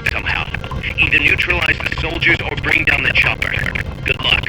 out somehow. Either neutralize the soldiers or bring down the chopper. Good luck.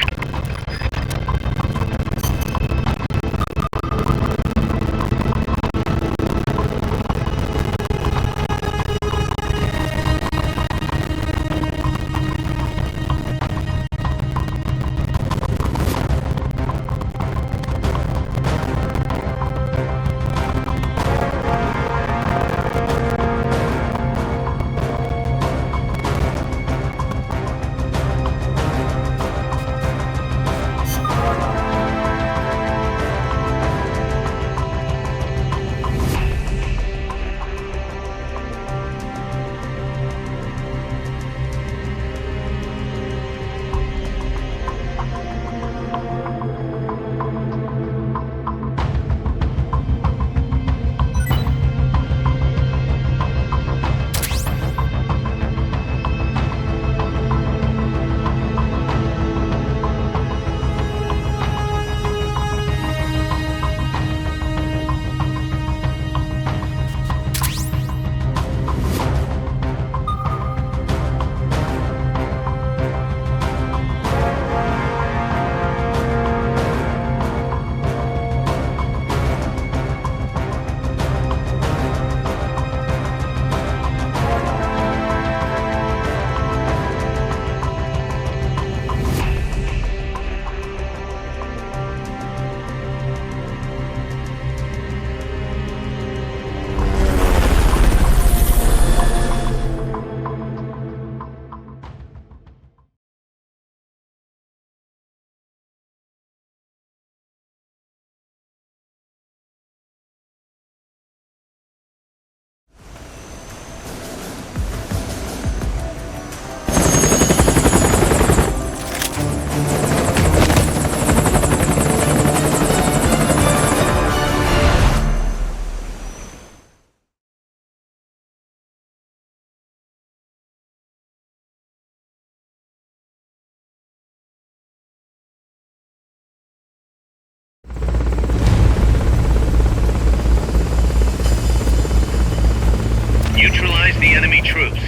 Neutralize the enemy troops.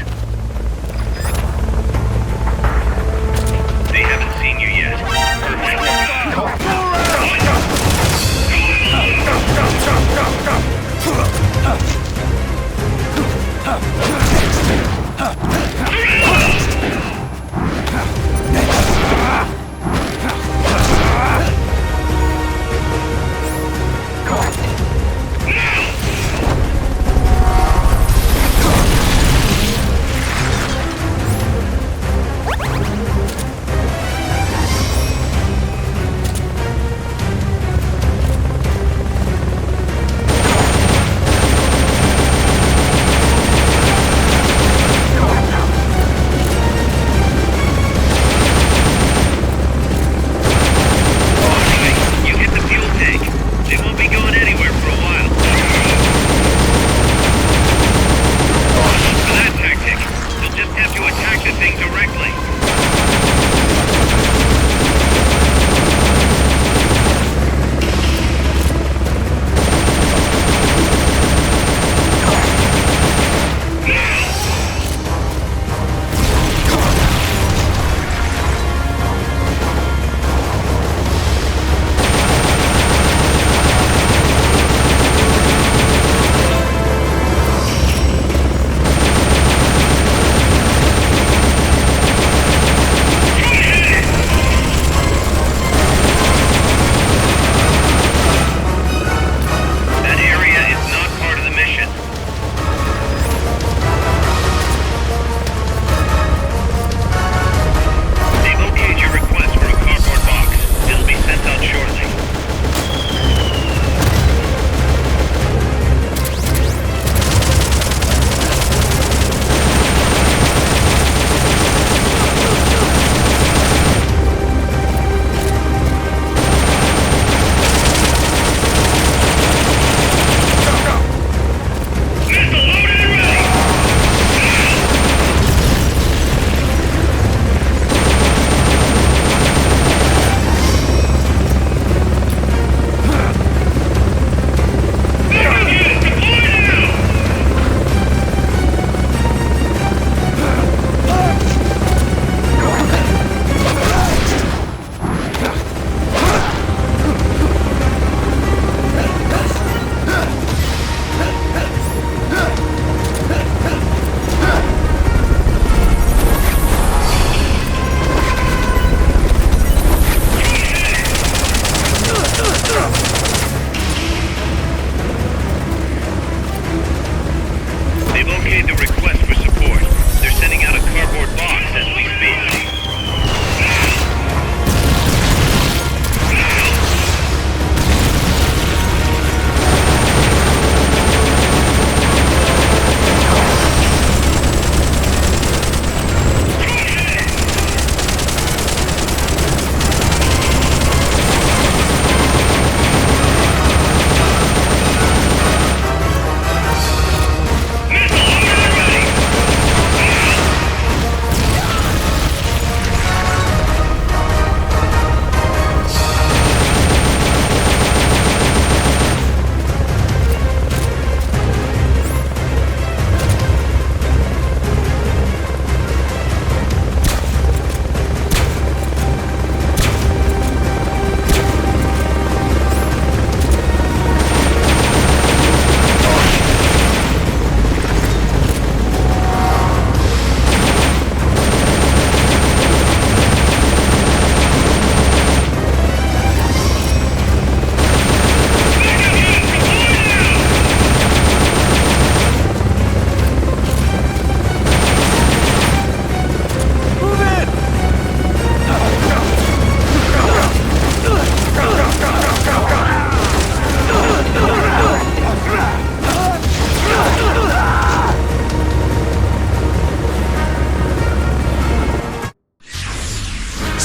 They haven't seen you yet.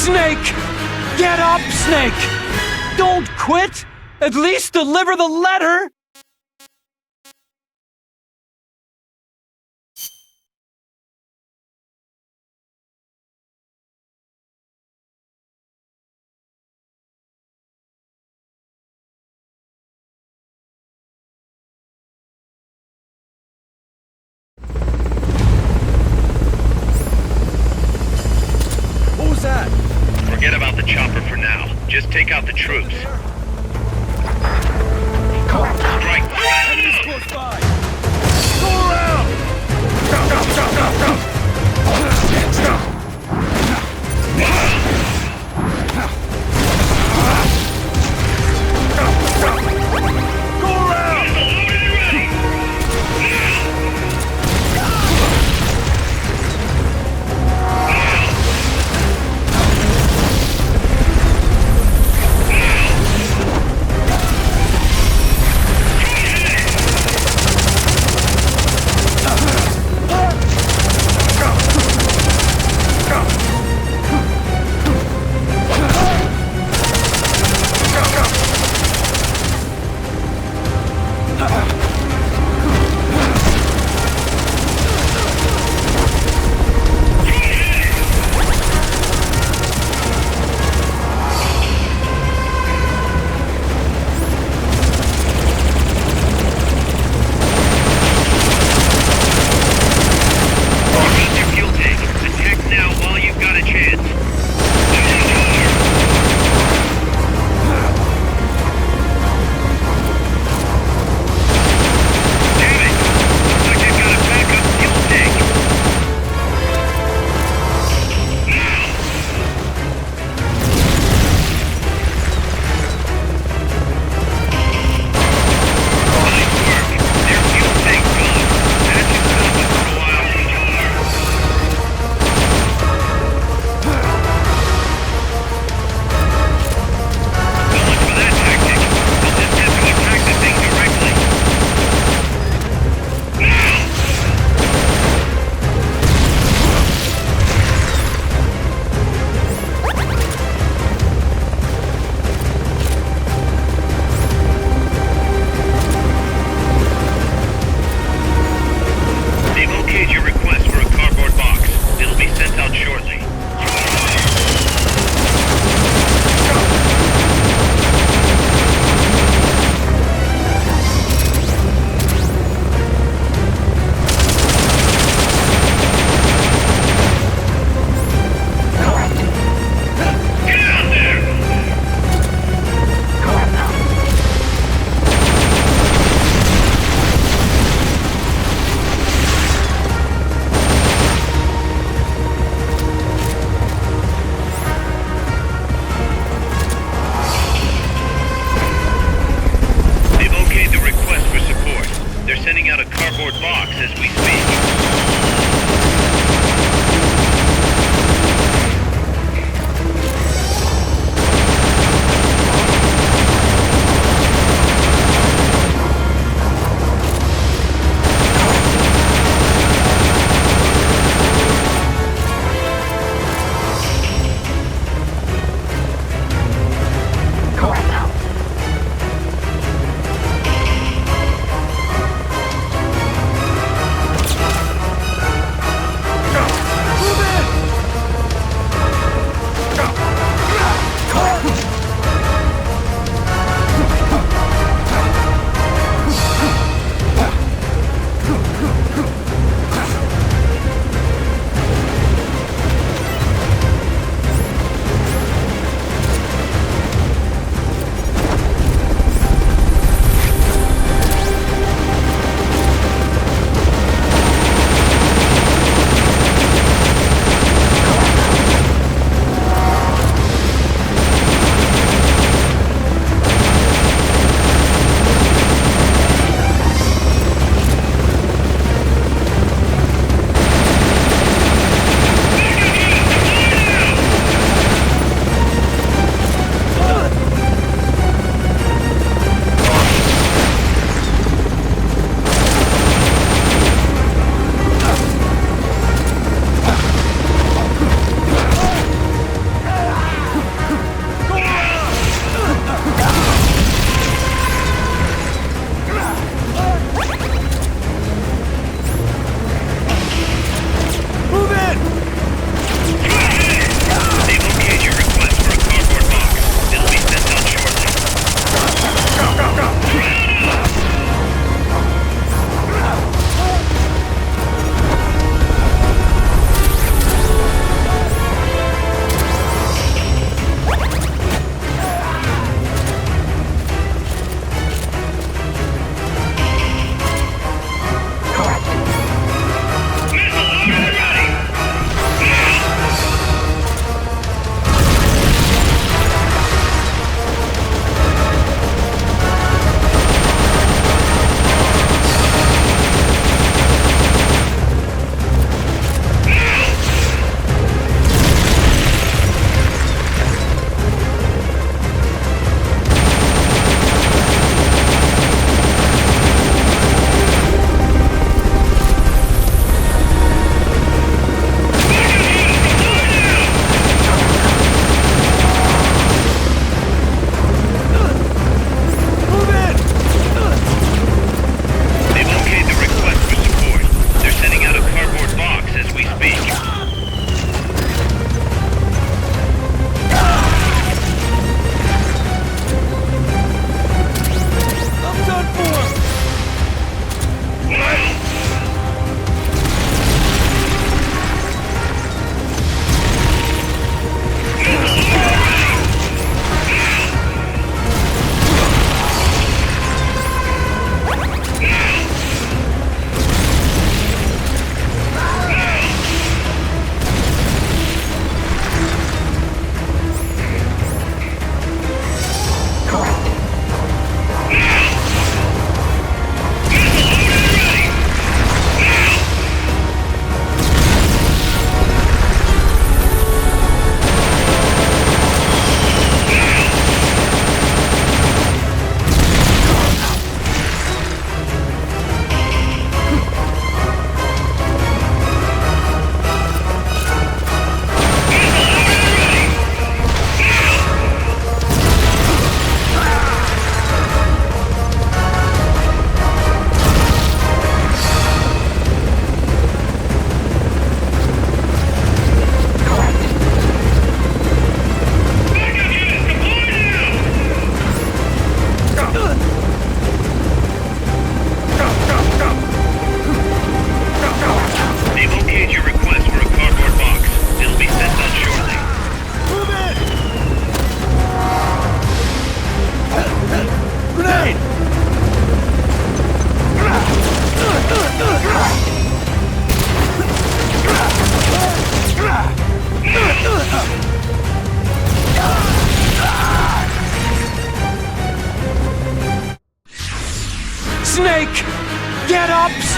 Snake! Get up, Snake! Don't quit! At least deliver the letter! Who's that? Forget about the chopper for now. Just take out the troops. Strike Enemies fast! close by! Go around! Go, go, go, go, go! Go around! Reach your fuel tank. Attack now while you've got a chance. Damn it! Looks like they've got a backup fuel tank. Nice work. Their fuel tank's gone. That should stop us for a while.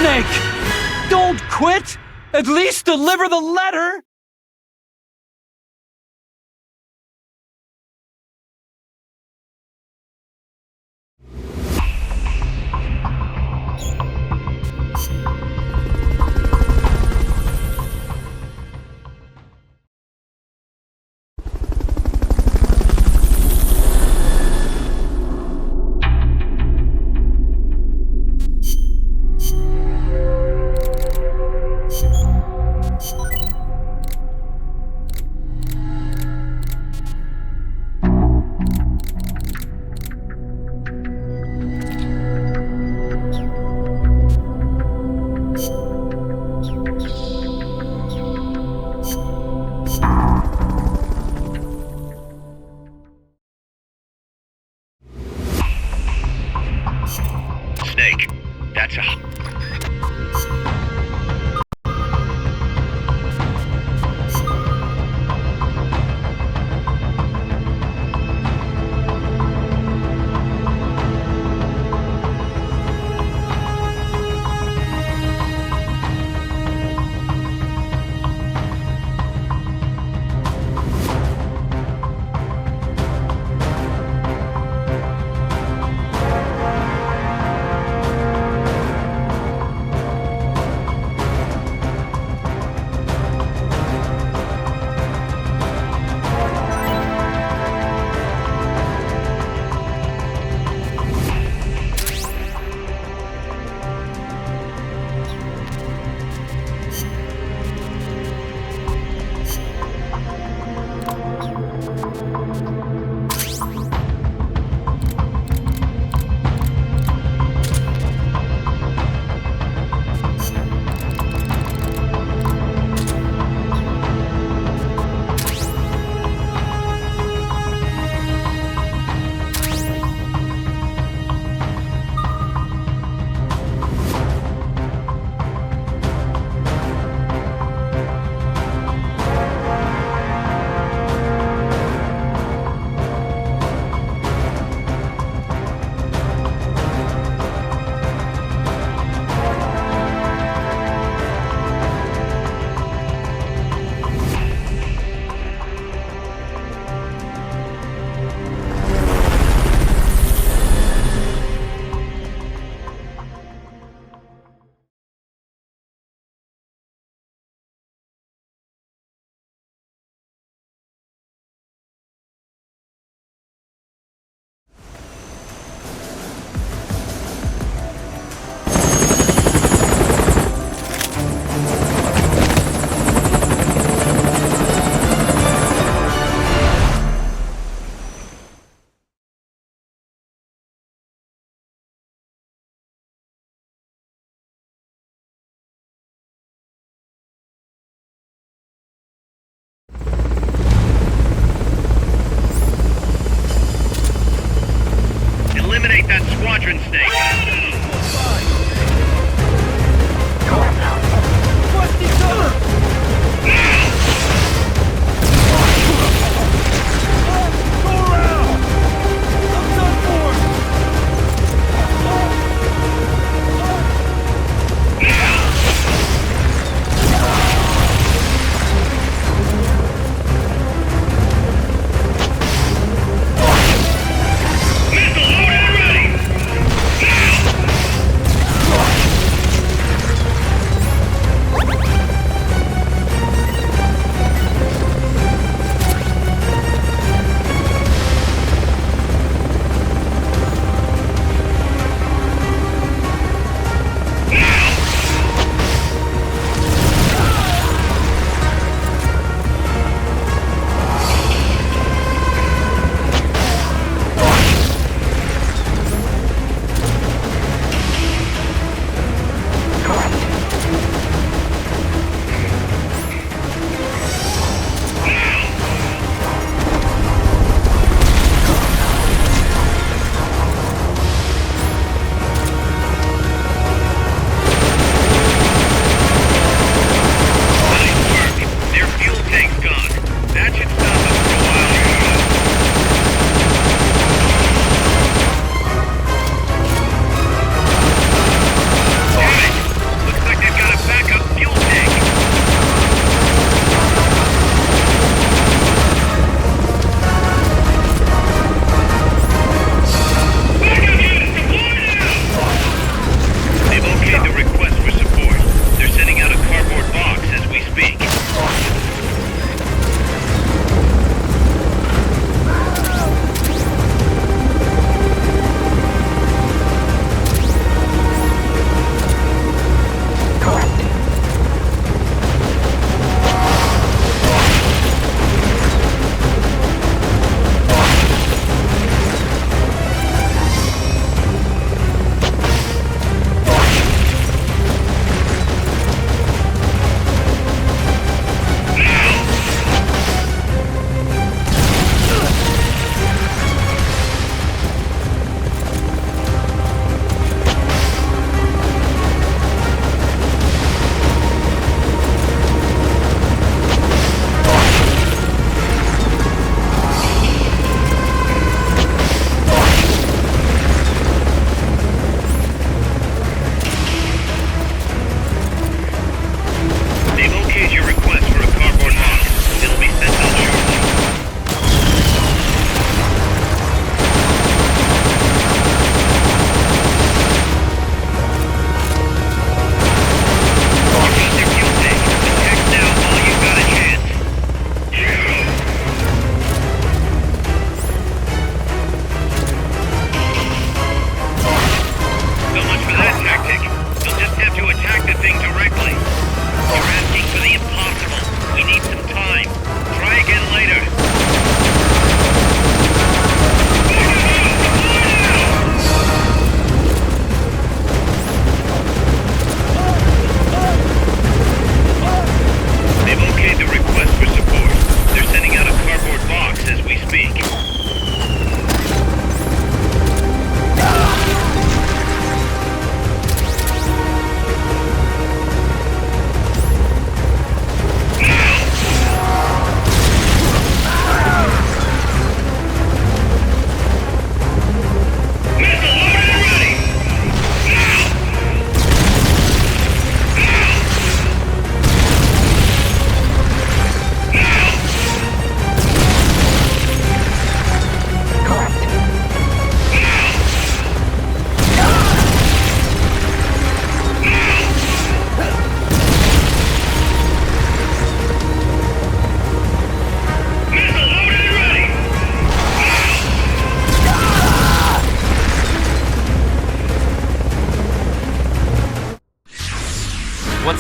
Snake! Don't quit! At least deliver the letter!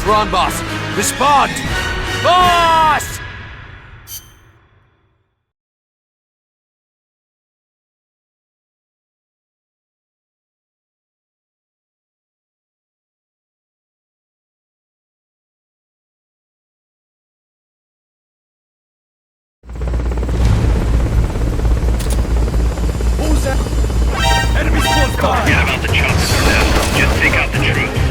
What's wrong, boss? Respond! Boss! Who's that? Enemies close by! Forget about the chopper for now. Just take out the troops.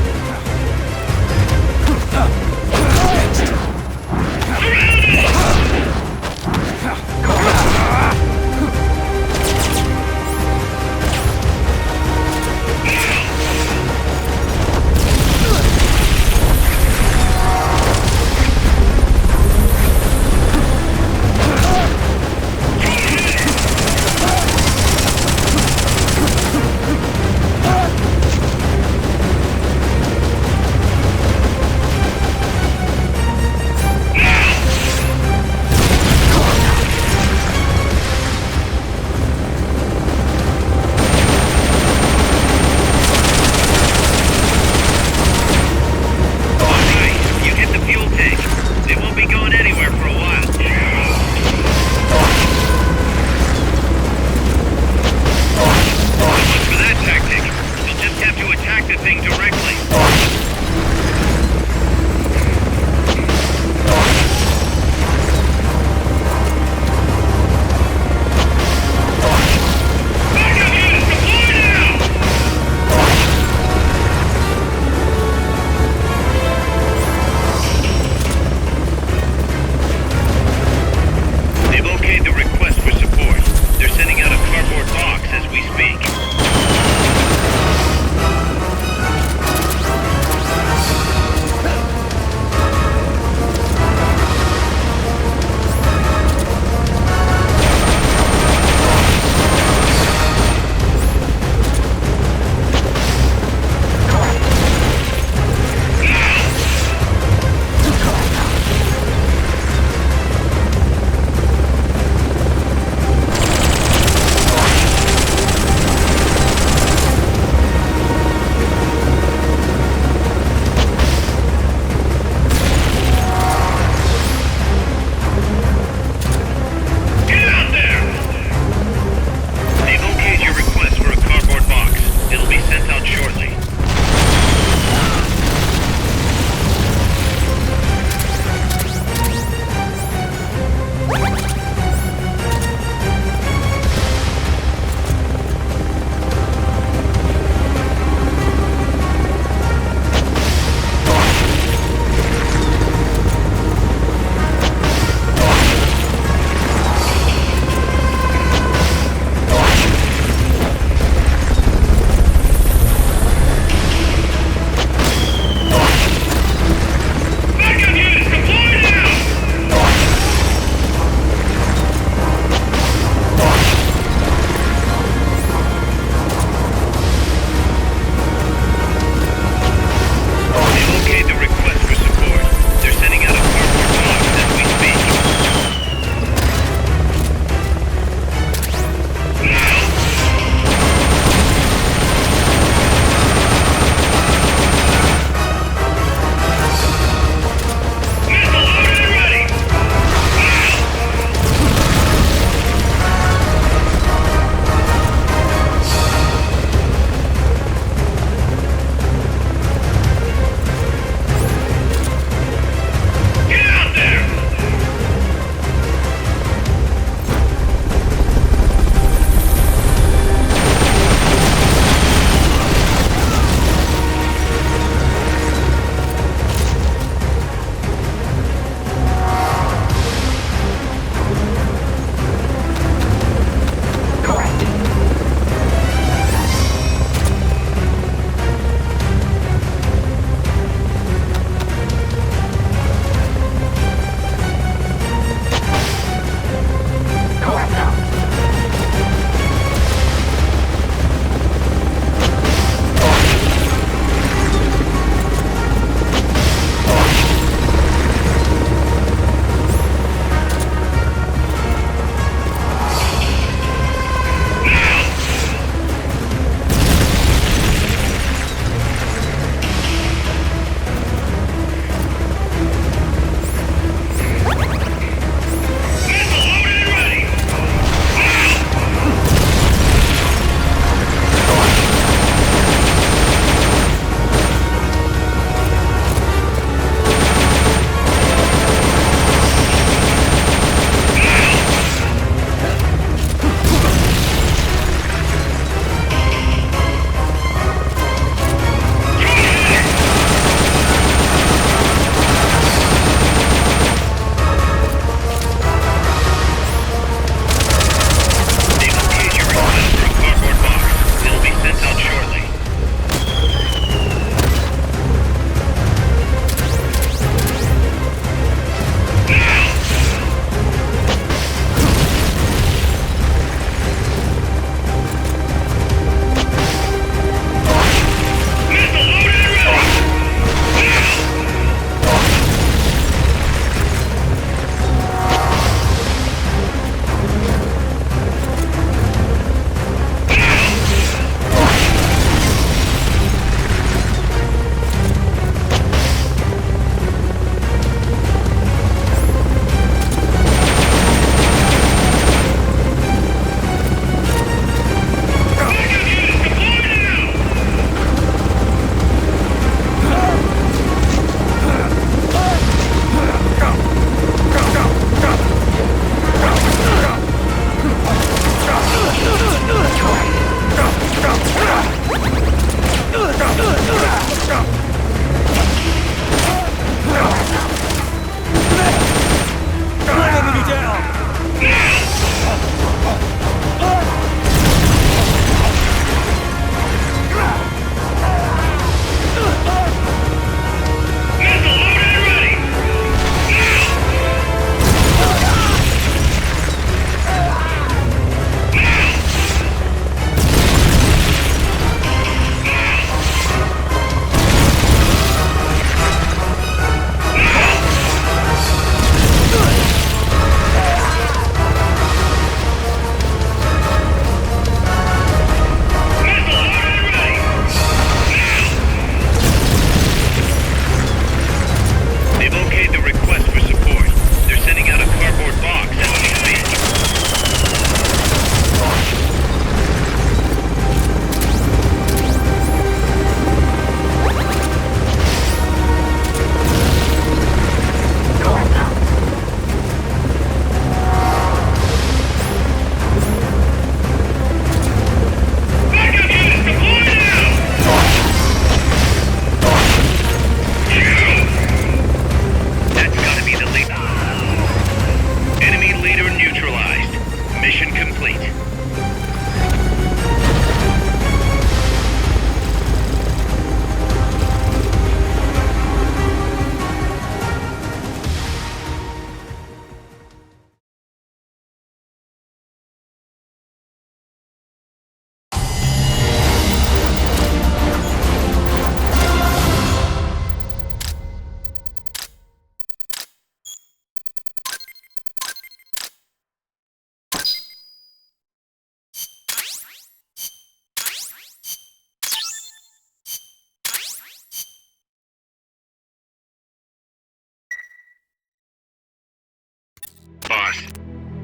Boss,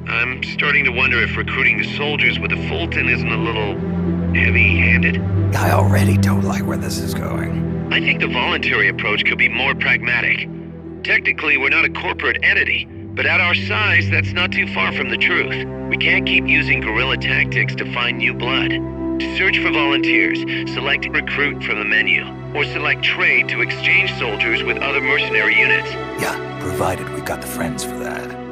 I'm starting to wonder if recruiting the soldiers with a Fulton isn't a little heavy-handed. I already don't like where this is going. I think the voluntary approach could be more pragmatic. Technically, we're not a corporate entity, but at our size, that's not too far from the truth. We can't keep using guerrilla tactics to find new blood. To search for volunteers, select recruit from the menu, or select trade to exchange soldiers with other mercenary units. Yeah, provided we got the friends for that.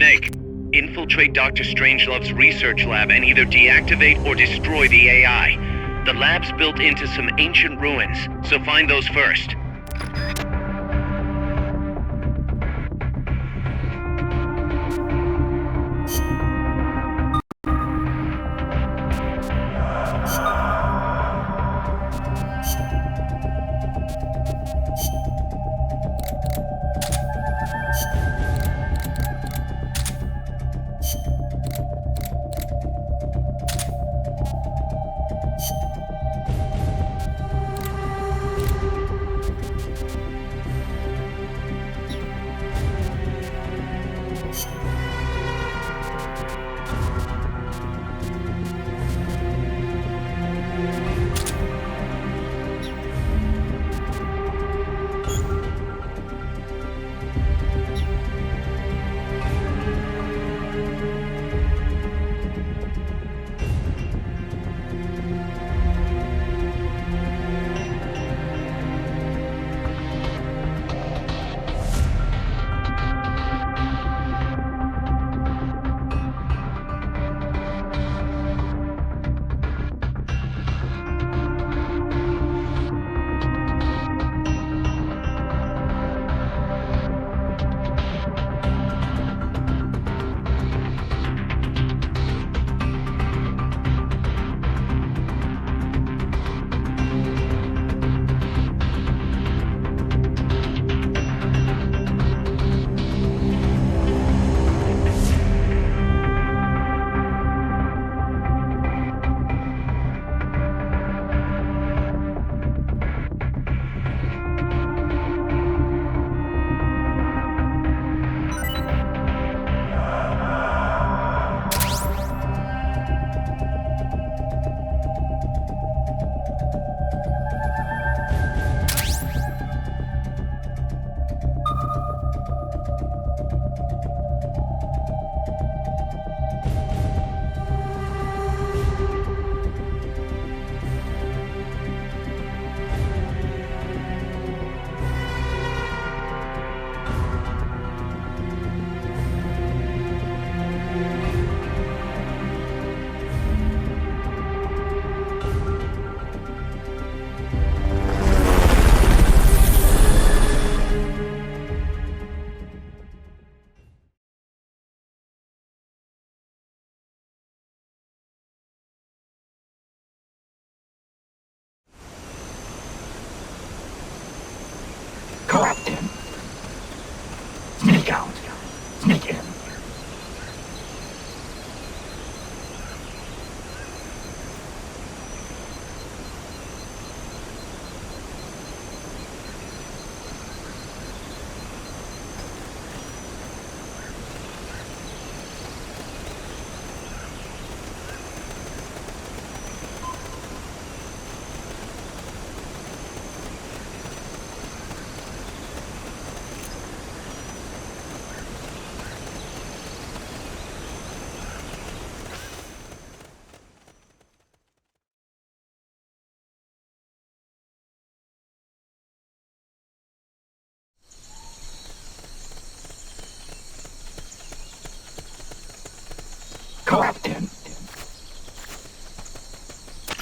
Snake, infiltrate Dr. Strangelove's research lab and either deactivate or destroy the AI. The lab's built into some ancient ruins, so find those first.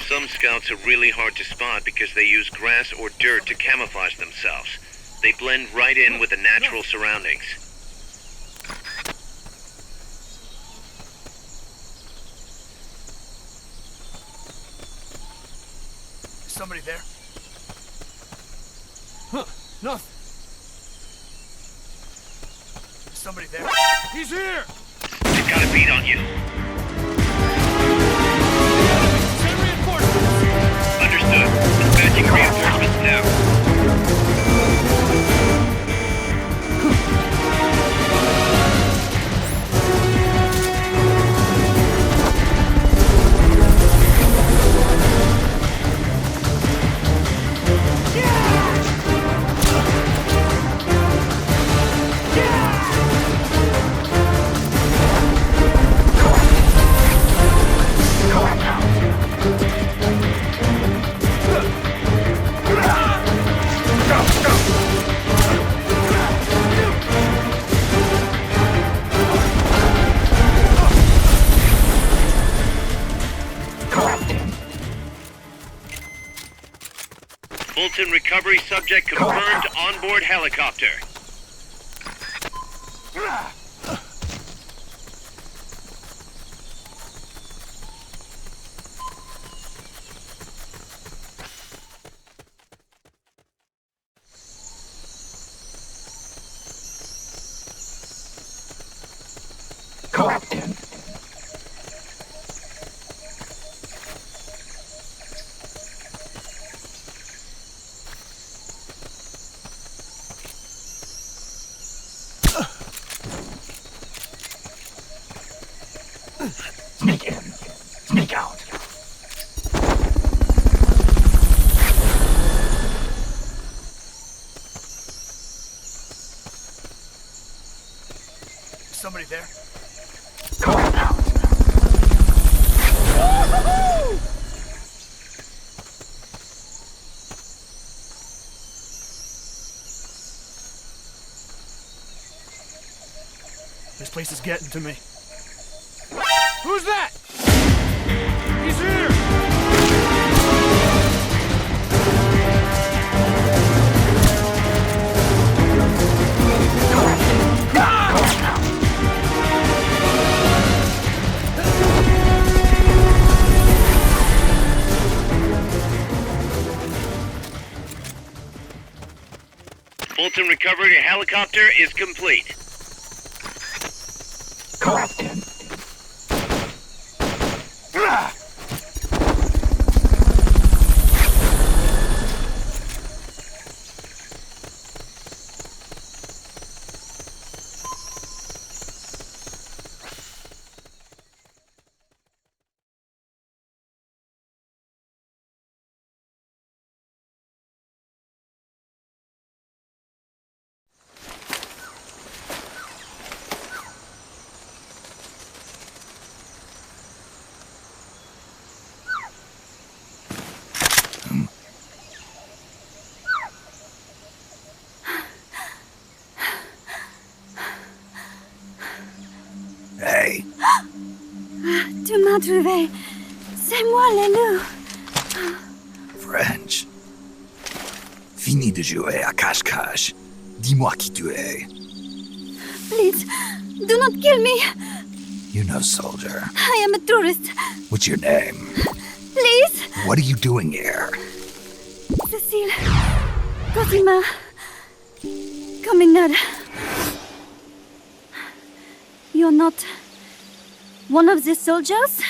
Some scouts are really hard to spot because they use grass or dirt to camouflage themselves. They blend right in with the natural surroundings. Is somebody there? Huh, nothing. Is somebody there? He's here! They've got a beat on you. Send reinforcements! Understood. Dispatching reinforcements now. Fulton recovery subject confirmed onboard helicopter. Sneak in. Sneak out. Is somebody there? Go out. This place is getting to me. Who's that? He's here! Fulton recovery helicopter is complete. Collected. Hey. Tu m'as trouvé. C'est moi, le loup. French. Fini de jouer à cache-cache. Dis-moi qui tu es. Please, do not kill me. You know, soldier. I am a tourist. What's your name? Please. What are you doing here? Cecile. Cosima. Caminada. You're not one of the soldiers?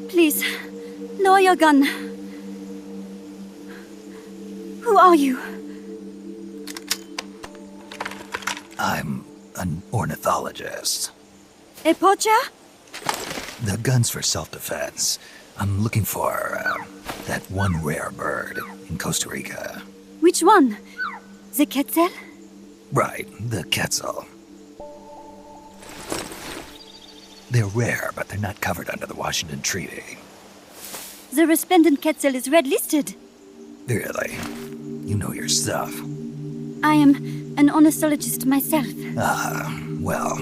Please, lower your gun. Who are you? I'm an ornithologist. A poacher? The gun's for self-defense. I'm looking for that one rare bird in Costa Rica. Which one? The quetzal? Right, the quetzal. They're rare, but they're not covered under the Washington Treaty. The resplendent quetzal is red-listed. Really? You know your stuff. I am an ornithologist myself. Well,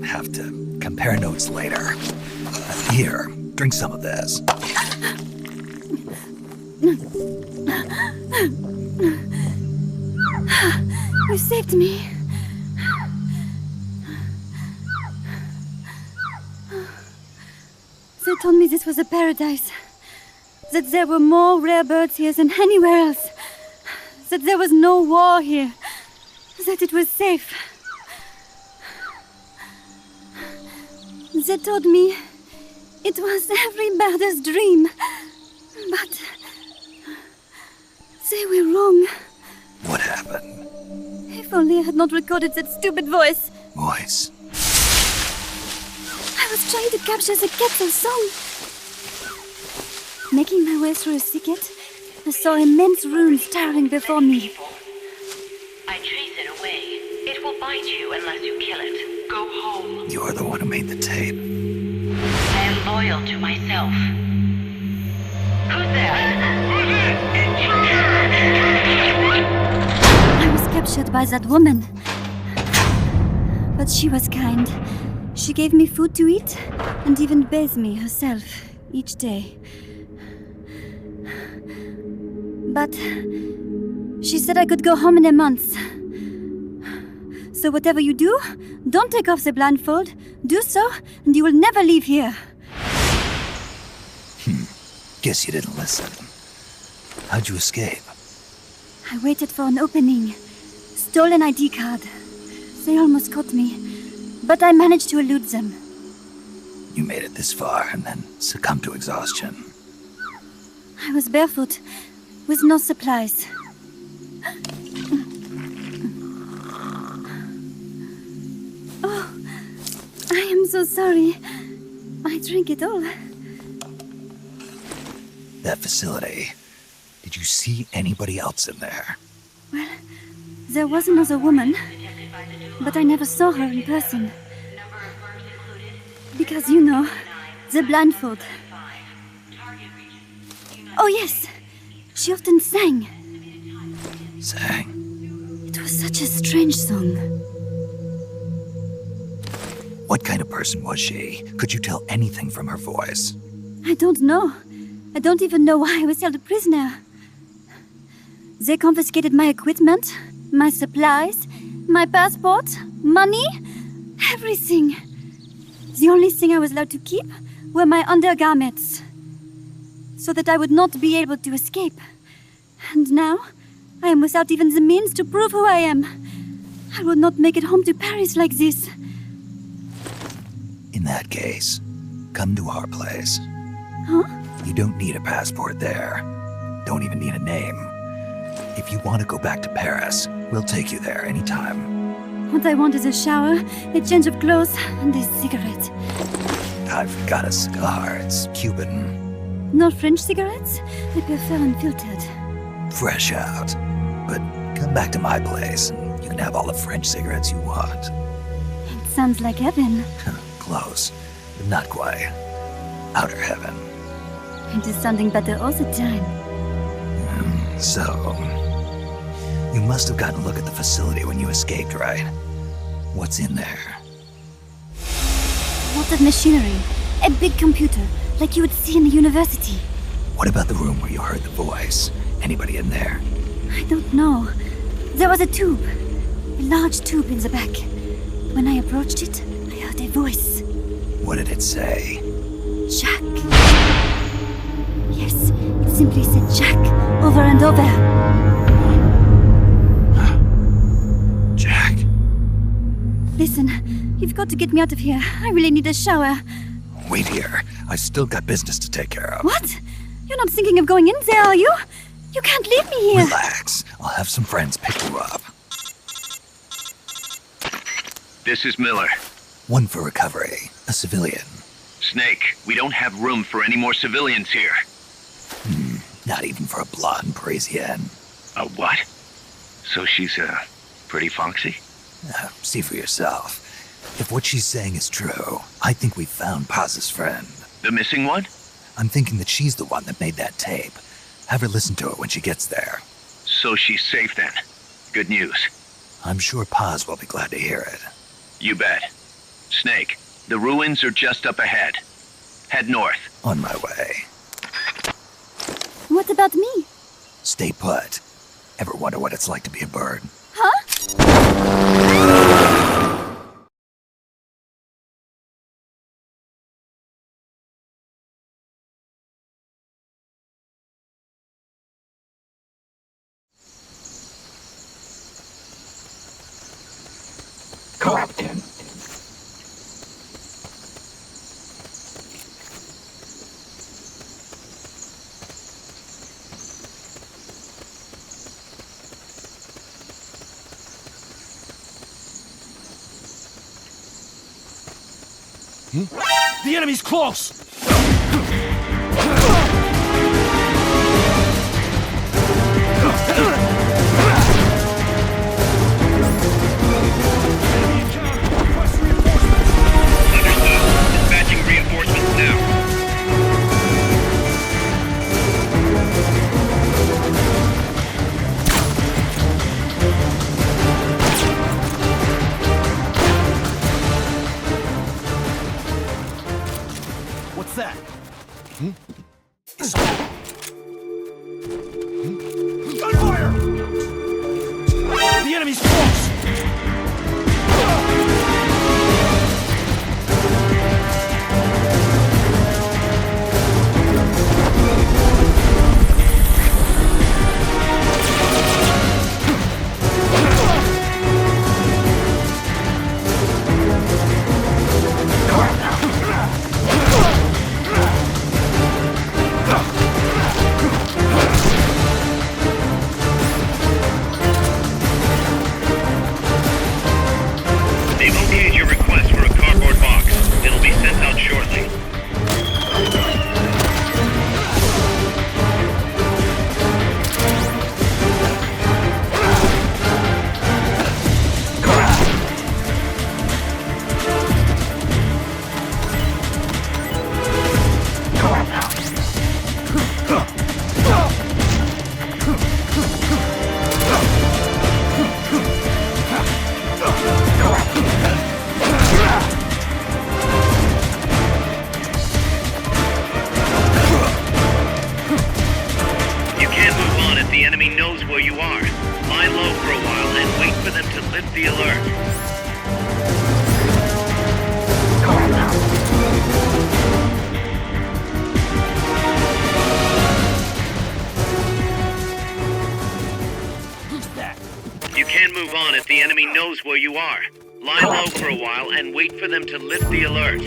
have to compare notes later. Here, drink some of this. You saved me. They told me this was a paradise. That there were more rare birds here than anywhere else. That there was no war here. That it was safe. They told me it was every birder's dream. But they were wrong. What happened? If only I had not recorded that stupid voice. Voice. I was trying to capture the Quetzal song. Making my way through a thicket, I saw immense runes towering before me. I chase it away. It will bite you unless you kill it. Go home. You're the one who made the tape. I am loyal to myself. Who's there? I was captured by that woman. But she was kind. She gave me food to eat and even bathed me herself each day. But she said I could go home in a month. So whatever you do, don't take off the blindfold. Do so, and you will never leave here. Guess you didn't listen. How'd you escape? I waited for an opening. Stole an ID card. They almost caught me, but I managed to elude them. You made it this far and then succumbed to exhaustion. I was barefoot, with no supplies. Oh, I am so sorry. I drank it all. That facility. Did you see anybody else in there? Well, there was another woman, but I never saw her in person. Because, you know, the blindfold. Oh, yes. She often sang. Sang? It was such a strange song. What kind of person was she? Could you tell anything from her voice? I don't know. I don't even know why I was held a prisoner. They confiscated my equipment, my supplies, my passport, money, everything. The only thing I was allowed to keep were my undergarments, so that I would not be able to escape. And now, I am without even the means to prove who I am. I will not make it home to Paris like this. In that case, come to our place. Huh? You don't need a passport there. Don't even need a name. If you want to go back to Paris, we'll take you there anytime. What I want is a shower, a change of clothes, and a cigarette. I've got a cigar. It's Cuban. No French cigarettes? I prefer unfiltered. Fresh out. But come back to my place, and you can have all the French cigarettes you want. It sounds like heaven. Close, but not quite. Outer heaven. It is sounding better all the time. So, you must have gotten a look at the facility when you escaped, right? What's in there? Lots of machinery. A big computer, like you would see in a university. What about the room where you heard the voice? Anybody in there? I don't know. There was a tube. A large tube in the back. When I approached it, I heard a voice. What did it say? Jack. Yes, it simply said Jack over and over. Jack. Listen, you've got to get me out of here. I really need a shower. Wait here. I still got business to take care of. What? You're not thinking of going in there, are you? You can't leave me here. Relax. I'll have some friends pick you up. This is Miller. One for recovery. A civilian. Snake, we don't have room for any more civilians here. Not even for a blonde Parisienne. A what? So she's, pretty foxy? See for yourself. If what she's saying is true, I think we've found Paz's friend. The missing one? I'm thinking that she's the one that made that tape. Have her listen to it when she gets there. So she's safe then. Good news. I'm sure Paz will be glad to hear it. You bet. Snake, the ruins are just up ahead. Head north. On my way. What about me? Stay put. Ever wonder what it's like to be a bird? Huh? Captain. The enemy's close! Understood. Dispatching reinforcements now. What's that? Gunfire! The enemy's close! They've okayed your request for a cardboard box. It'll be sent out shortly. You can't move on if the enemy knows where you are. Lie low for a while and wait for them to lift the alert. Who's that? You can't move on if the enemy knows where you are. Lie low for a while and wait for them to lift the alert.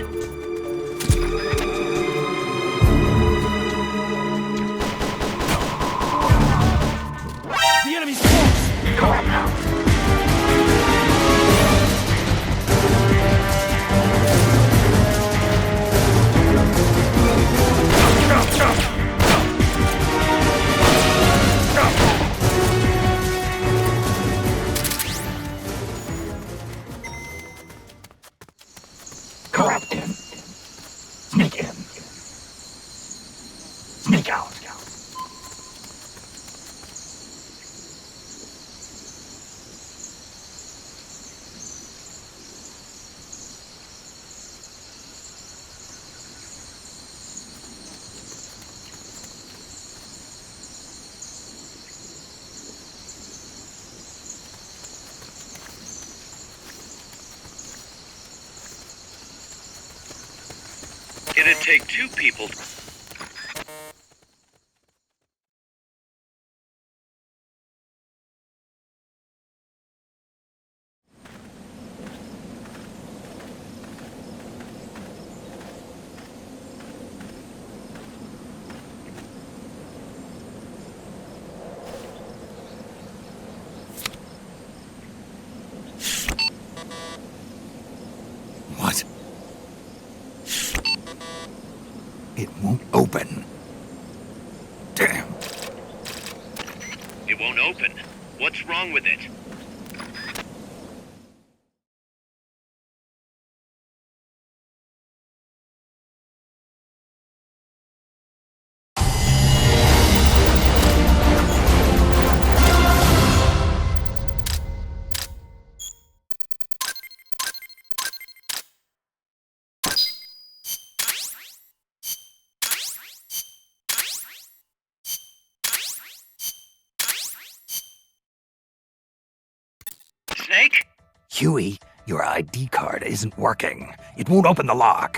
The enemy's close! Captain. Sneak in. Sneak out. It'd take two people. What? It won't open. Damn. It won't open. What's wrong with it? Huey, your ID card isn't working. It won't open the lock.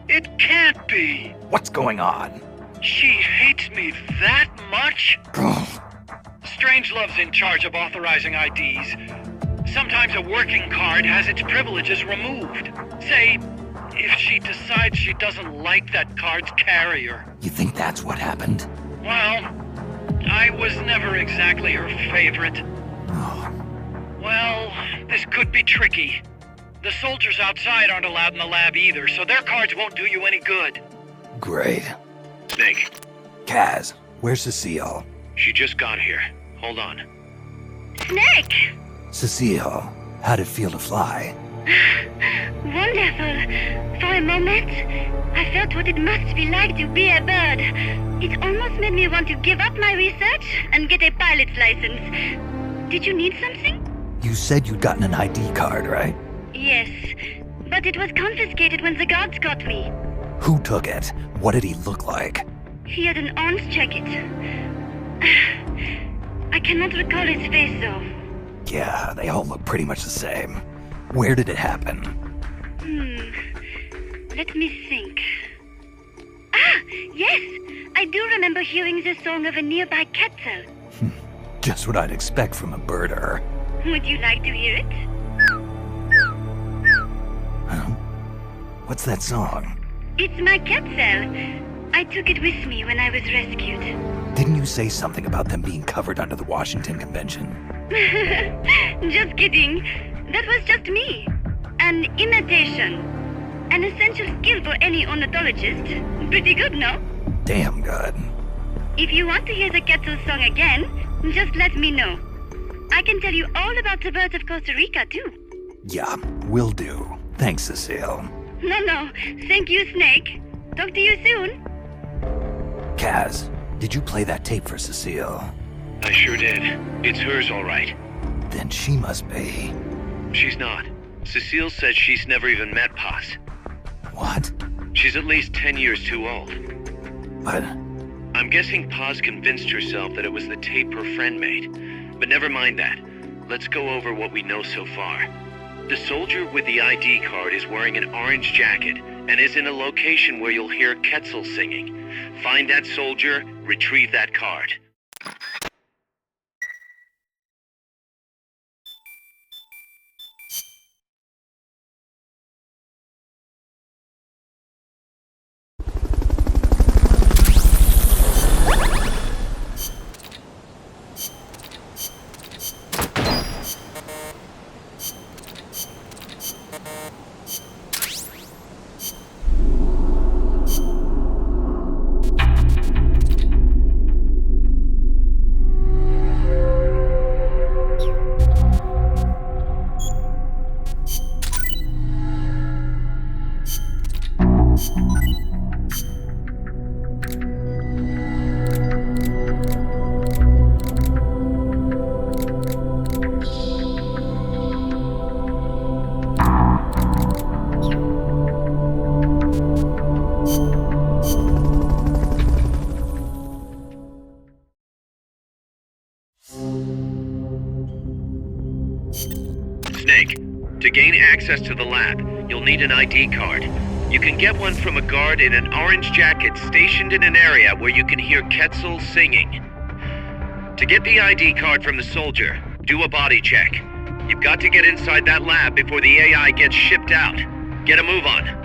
It can't be. What's going on? She hates me that much? Strangelove's in charge of authorizing IDs. Sometimes a working card has its privileges removed. Say, if she decides she doesn't like that card's carrier. You think that's what happened? Well, I was never exactly her favorite. Oh, Well, this could be tricky. The soldiers outside aren't allowed in the lab either, so their cards won't do you any good. great. Snake, Kaz, where's Cecile? she just got here. Hold on. Snake! Cecile, how'd it feel to fly? Wonderful. For a moment, I felt what it must be like to be a bird. It almost made me want to give up my research and get a pilot's license. Did you need something? You said you'd gotten an ID card, right? Yes, but it was confiscated when the guards got me. Who took it? What did he look like? He had an orange jacket. I cannot recall his face, though. Yeah, they all look pretty much the same. Where did it happen? Let me think. Ah, yes! I do remember hearing the song of a nearby Quetzal. Just what I'd expect from a birder. Would you like to hear it? Huh? What's that song? It's my Quetzal. I took it with me when I was rescued. Didn't you say something about them being covered under the Washington Convention? Just kidding. That was just me. An imitation. An essential skill for any ornithologist. Pretty good, no? Damn good. If you want to hear the Quetzal song again, just let me know. I can tell you all about the birds of Costa Rica, too. Yeah, will do. Thanks, Cecile. No. Thank you, Snake. Talk to you soon. Kaz, did you play that tape for Cecile? I sure did. It's hers, all right. Then she must be... She's not. Cecile says she's never even met Paz. What? She's at least 10 years too old. But... I'm guessing Paz convinced herself that it was the tape her friend made. But never mind that. Let's go over what we know so far. The soldier with the ID card is wearing an orange jacket and is in a location where you'll hear Quetzal singing. Find that soldier, retrieve that card. Snake, to gain access to the lab, you'll need an ID card. You can get one from a guard in an orange jacket stationed in an area where you can hear Quetzal singing. To get the ID card from the soldier, do a body check. You've got to get inside that lab before the AI gets shipped out. Get a move on.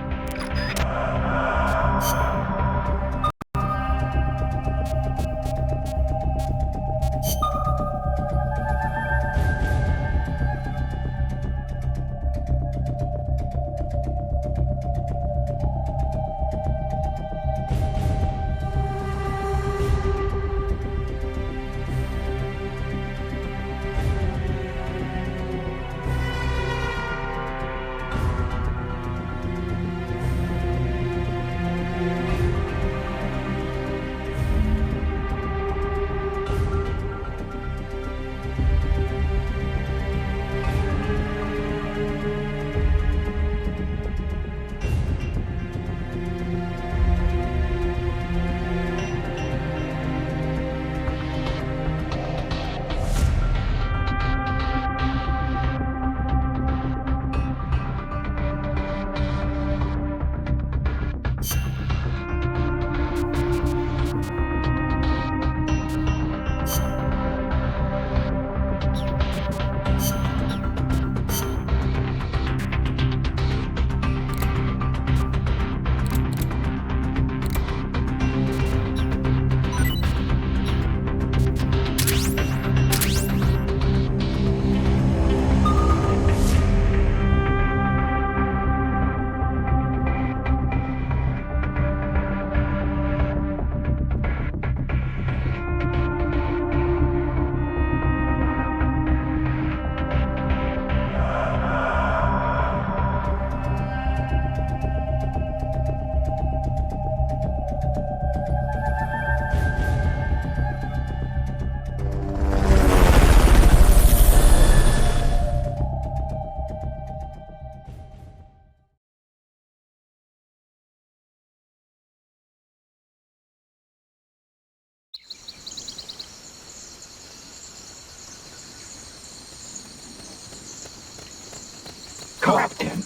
Captain.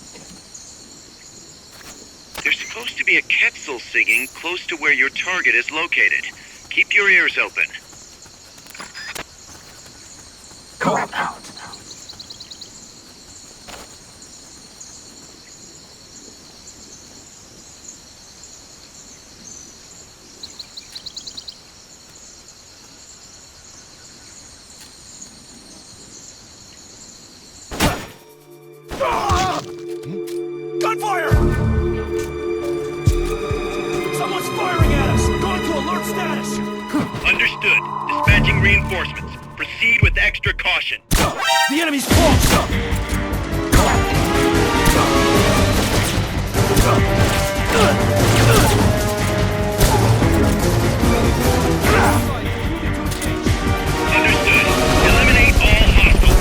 There's supposed to be a Quetzal singing close to where your target is located. Keep your ears open. Cop out. Gunfire! Someone's firing at us! Going to alert status! Understood. Dispatching reinforcements. Proceed with extra caution. The enemy's close! Understood. Eliminate all hostiles.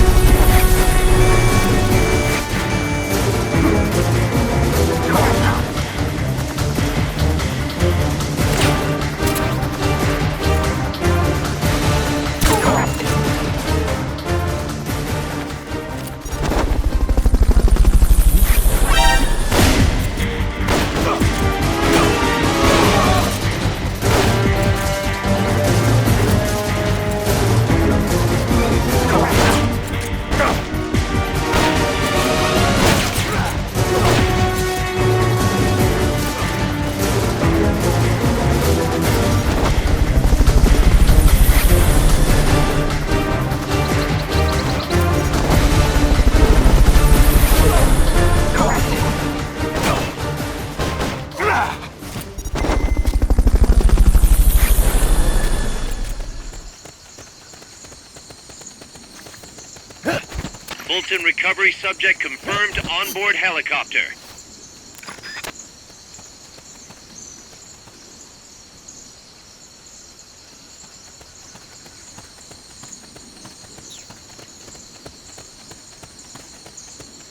Fulton recovery subject confirmed onboard helicopter.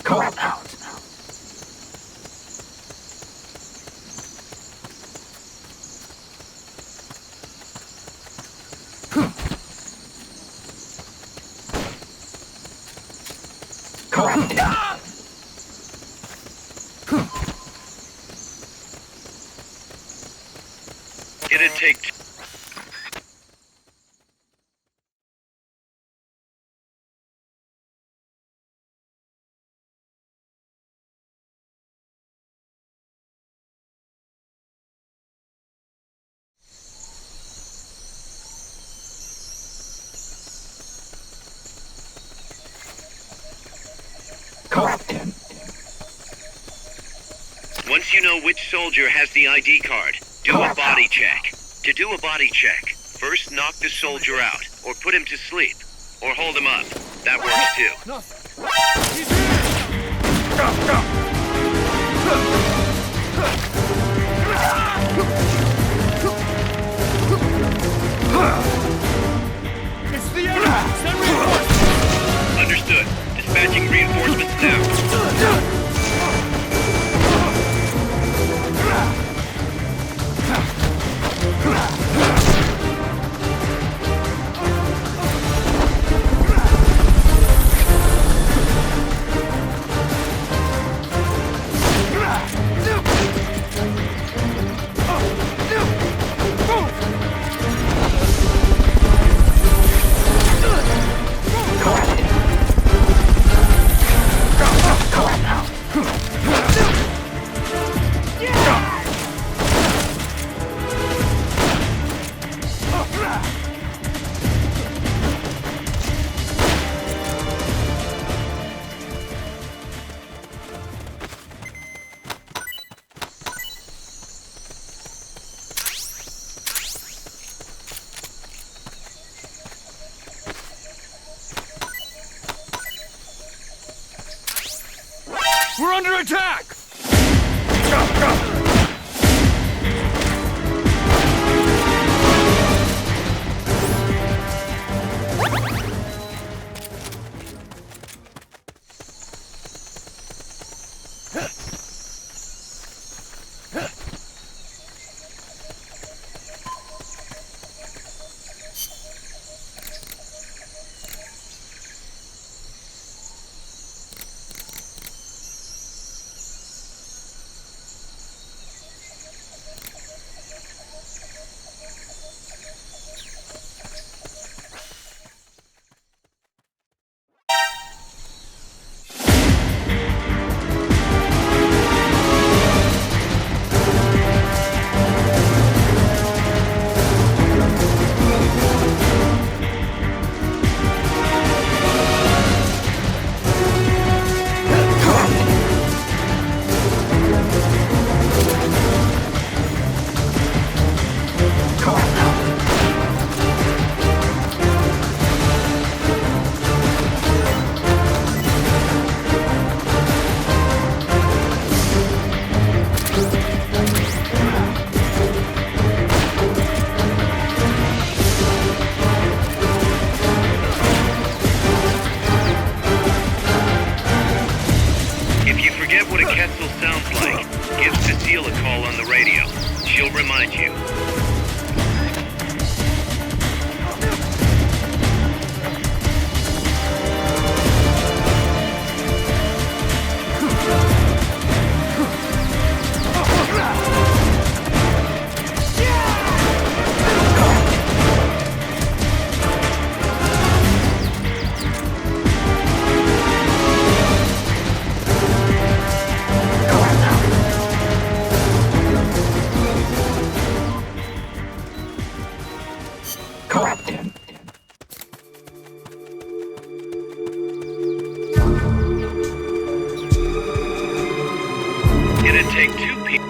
Cop out. It'd take Captain. Once you know which soldier has the ID card, do a body check. To do a body check, first knock the soldier out, or put him to sleep, or hold him up. That works too. Nothing. He's here! It's the enemy! Send reinforcements! Understood. Dispatching reinforcements now. We're under attack! Forget what a Quetzal sounds like. Give Cecile a call on the radio. She'll remind you. It'd take two people.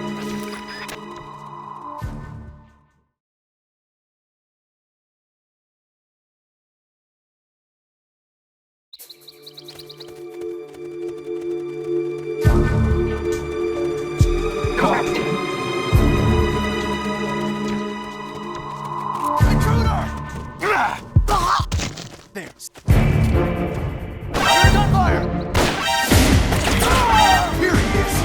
There's. Fire gunfire! Here he is!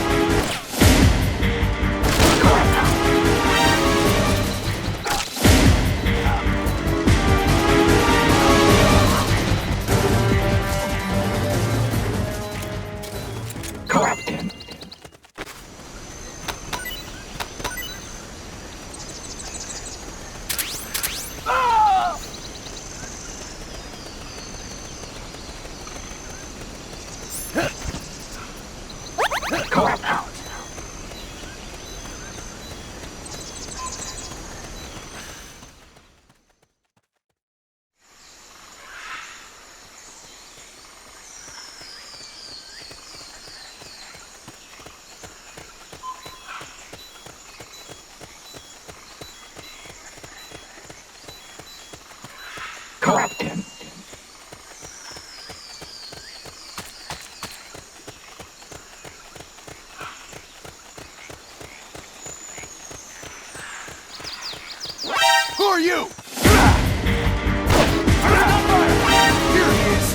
Who are you? Here he is.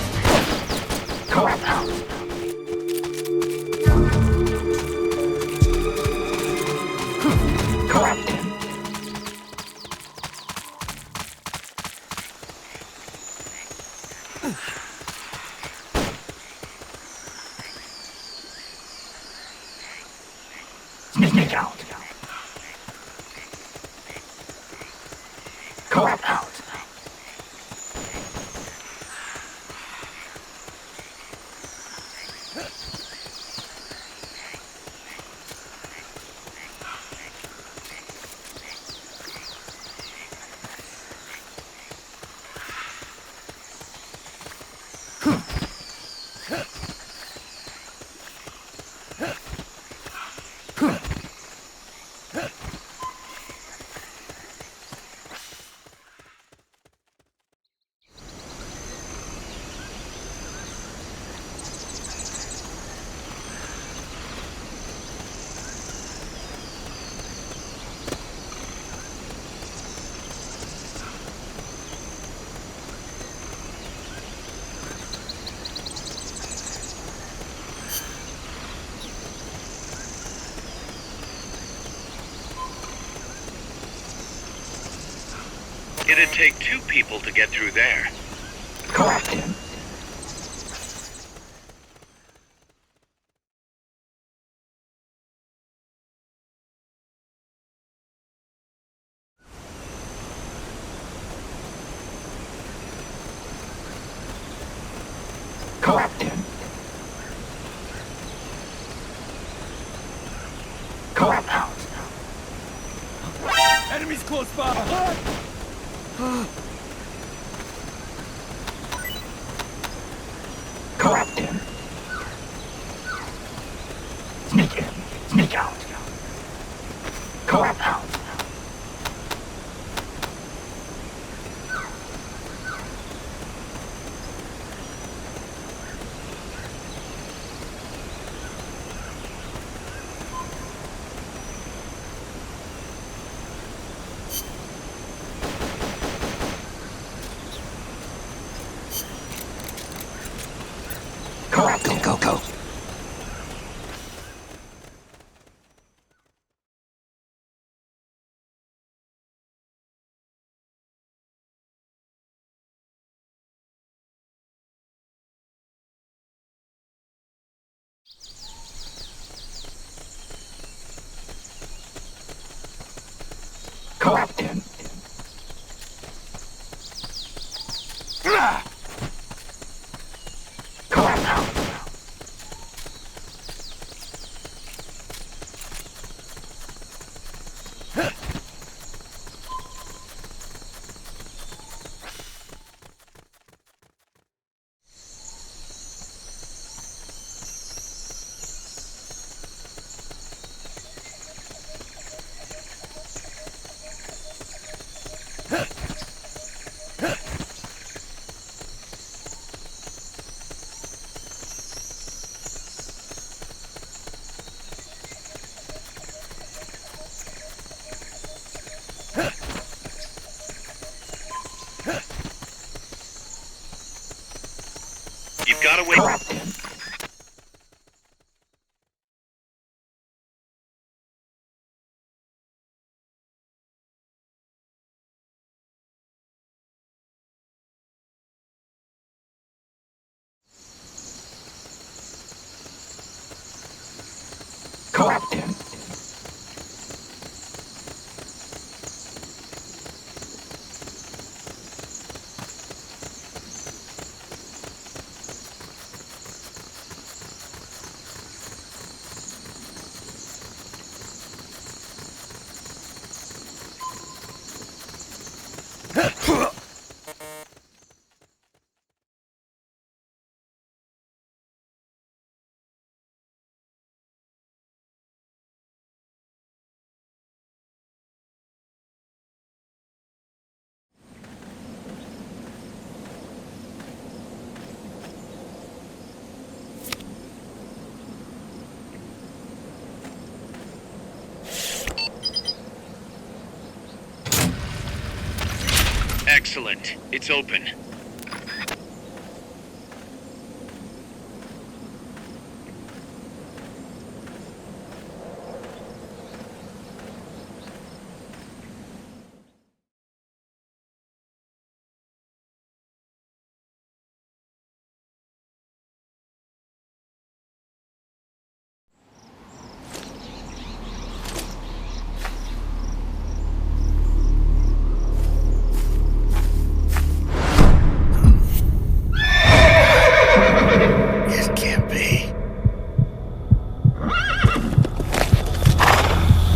Sneak out. Come out. It'd take two people to get through there. Correct him. Correct him. Correct out. Enemies close by! Correct him. Sneak in. Sneak out. Correct out. Correct. Go, go, go. Captain. You've got to wait. Captain. Excellent. It's open. It can't be.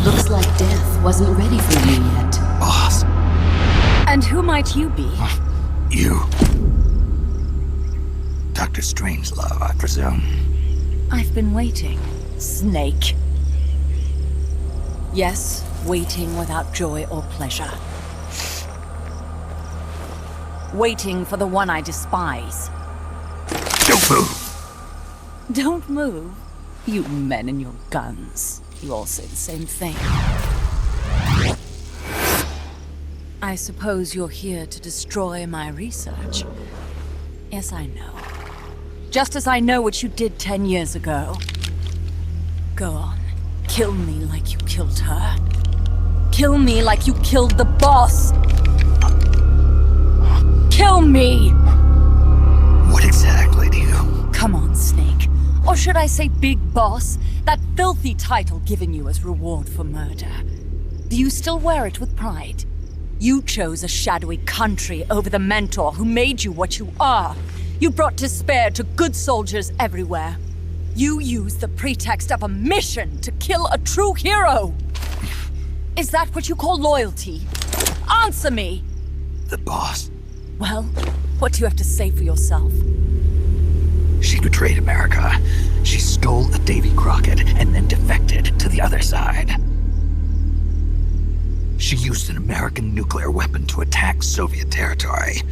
Looks like death wasn't ready for you yet. Boss, And who might you be? you. Dr. Strangelove, I presume. I've been waiting, Snake. Yes, waiting without joy or pleasure. Waiting for the one I despise. Don't move! Don't move. You men and your guns. You all say the same thing. I suppose you're here to destroy my research. Yes, I know. Just as I know what you did 10 years ago. Go on. Kill me like you killed her. Kill me like you killed the boss. Kill me! What exactly do you... Come on, Snake. Or should I say Big Boss? That filthy title given you as reward for murder. Do you still wear it with pride? You chose a shadowy country over the mentor who made you what you are. You brought despair to good soldiers everywhere. You used the pretext of a mission to kill a true hero. Is that what you call loyalty? Answer me! The boss. Well, what do you have to say for yourself? She betrayed America. She stole a Davy Crockett and then defected to the other side. She used an American nuclear weapon to attack Soviet territory.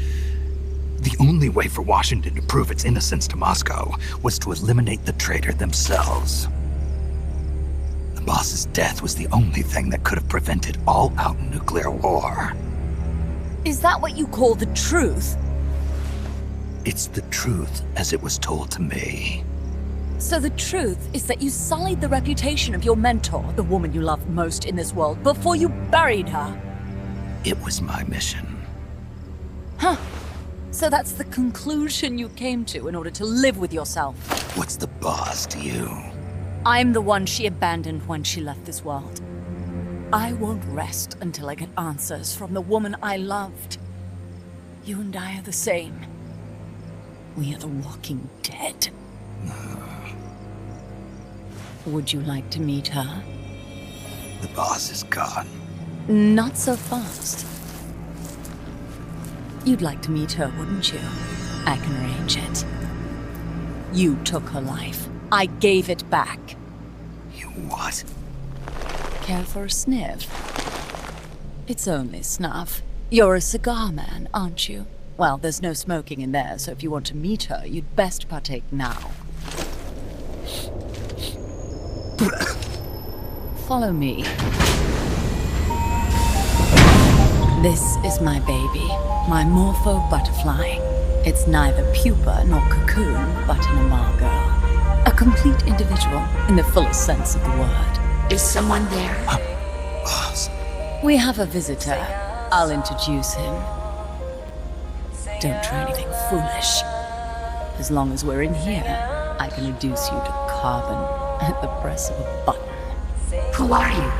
The only way for Washington to prove its innocence to Moscow was to eliminate the traitor themselves. The boss's death was the only thing that could have prevented all-out nuclear war. Is that what you call the truth? It's the truth as it was told to me. So the truth is that you sullied the reputation of your mentor, the woman you loved most in this world, before you buried her. It was my mission. Huh. So that's the conclusion you came to in order to live with yourself. What's the boss to you? I'm the one she abandoned when she left this world. I won't rest until I get answers from the woman I loved. You and I are the same. We are the walking dead. Would you like to meet her? The boss is gone. Not so fast. You'd like to meet her, wouldn't you? I can arrange it. You took her life. I gave it back. You what? Care for a sniff? It's only snuff. You're a cigar man, aren't you? Well, there's no smoking in there, so if you want to meet her, you'd best partake now. Follow me. This is my baby, my Morpho butterfly. It's neither pupa nor cocoon, but an imago. A complete individual, in the fullest sense of the word. Is someone there? Boss. We have a visitor. I'll introduce him. Don't try anything foolish. As long as we're in here, I can reduce you to carbon at the press of a button. Who are you?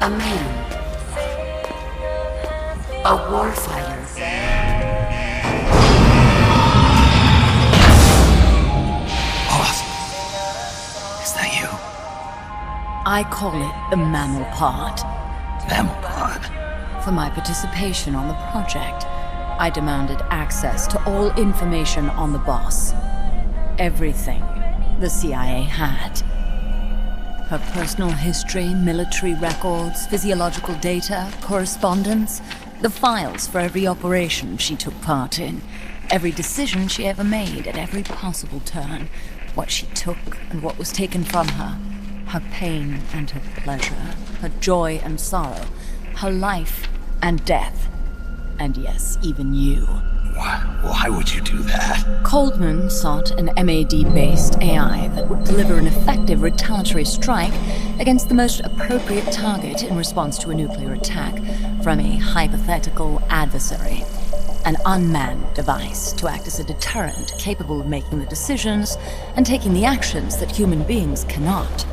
A man. A warfighter. Boss. Is that you? I call it the mammal pod. Mammal pod? For my participation on the project, I demanded access to all information on the boss. Everything the CIA had. Her personal history, military records, physiological data, correspondence, the files for every operation she took part in, every decision she ever made at every possible turn, what she took and what was taken from her, her pain and her pleasure, her joy and sorrow, her life and death, and yes, even you. Why would you do that? Coldman sought an MAD-based AI that would deliver an effective retaliatory strike against the most appropriate target in response to a nuclear attack from a hypothetical adversary. An unmanned device to act as a deterrent capable of making the decisions and taking the actions that human beings cannot.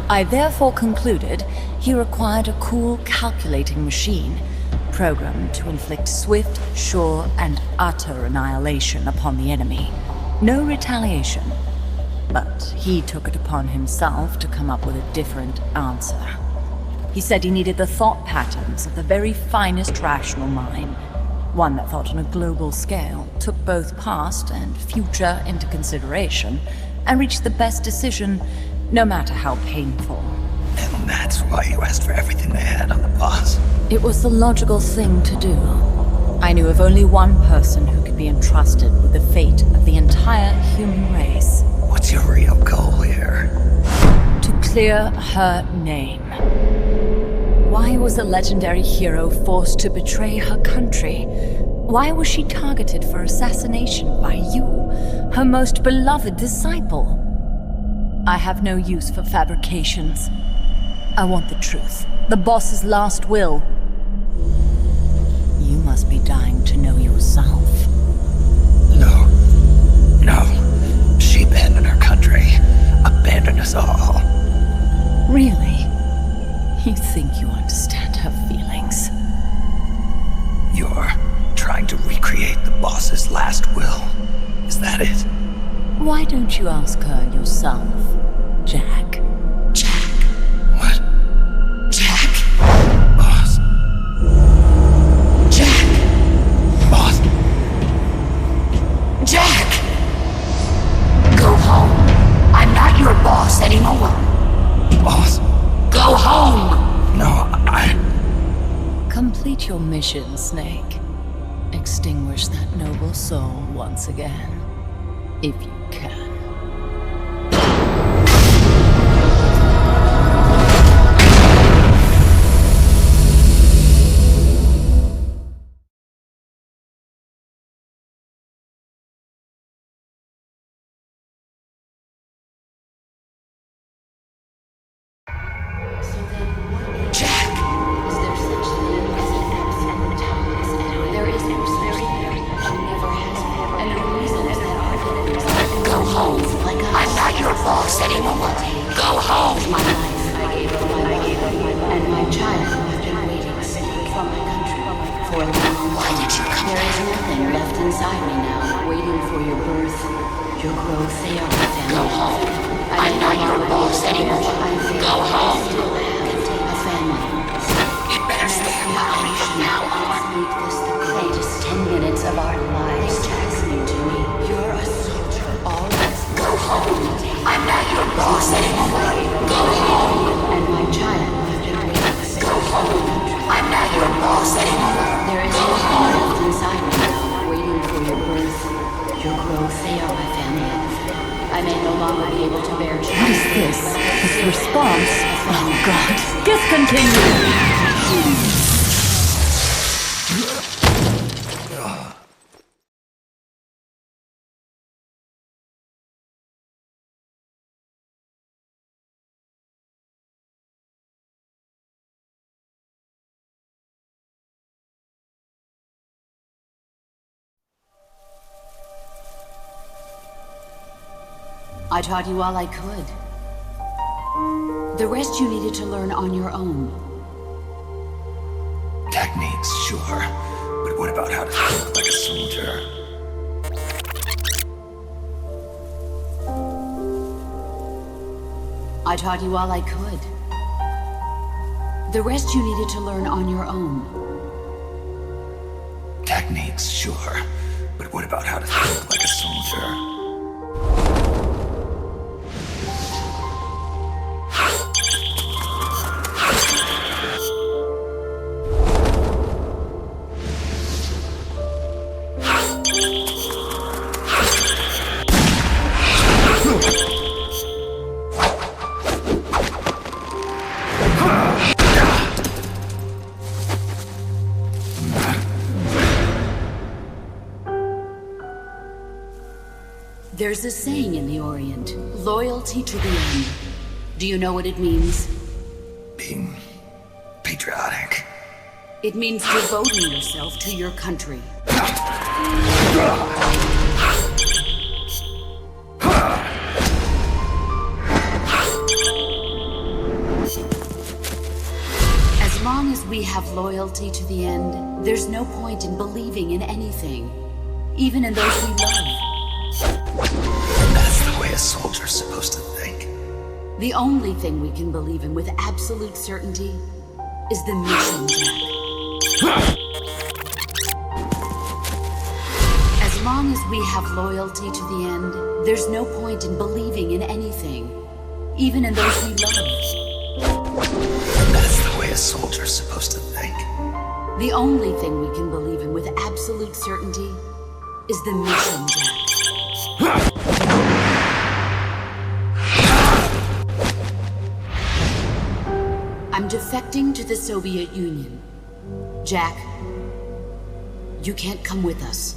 I therefore concluded he required a cool, calculating machine programmed to inflict swift, sure, and utter annihilation upon the enemy. No retaliation. But he took it upon himself to come up with a different answer. He said he needed the thought patterns of the very finest rational mind, one that thought on a global scale, took both past and future into consideration, and reached the best decision, no matter how painful. And that's why you asked for everything they had on the boss. It was the logical thing to do. I knew of only one person who could be entrusted with the fate of the entire human race. What's your real goal here? To clear her name. Why was a legendary hero forced to betray her country? Why was she targeted for assassination by you, her most beloved disciple? I have no use for fabrications. I want the truth. The boss's last will. You must be dying to know yourself. No. She abandoned her country. Abandoned us all. Really? You think you understand her feelings? You're trying to recreate the boss's last will. Is that it? Why don't you ask her yourself, Jack? What? Jack? Boss. Jack! Boss. Jack! Go home. I'm not your boss anymore. Boss. Go home! No, Complete your mission, Snake. Extinguish that noble soul once again, if you can. Jack! Go home. inside me now, waiting for your birth, your growth. They are my family. Go home. I'm not your boss anymore. Go home. Still contain a family. You better stay alive from now on. Make this the greatest 10 minutes of our lives. Listening to me. You're a soldier. Always. Go home. I'm not your boss anymore. Go home. And my child, after weeks. Go home. I'm not your boss anymore. There is no left inside me now, waiting for your birth, your growth. They are my family. I may no longer be able to bear children. What is this? This response? Oh God. Discontinue! I taught you all I could. The rest you needed to learn on your own. Techniques, sure. But what about how to think like a soldier? I taught you all I could. The rest you needed to learn on your own. Techniques, sure. But what about how to think like a soldier? There's a saying in the Orient, loyalty to the end. Do you know what it means? Being patriotic. It means devoting yourself to your country. As long as we have loyalty to the end, there's no point in believing in anything, even in those we love. That's the way a soldier's supposed to think. The only thing we can believe in with absolute certainty is the mission, Jack. As long as we have loyalty to the end, there's no point in believing in anything, even in those we love. That's the way a soldier's supposed to think. The only thing we can believe in with absolute certainty is the mission, Jack. I'm defecting to the Soviet Union. Jack, you can't come with us.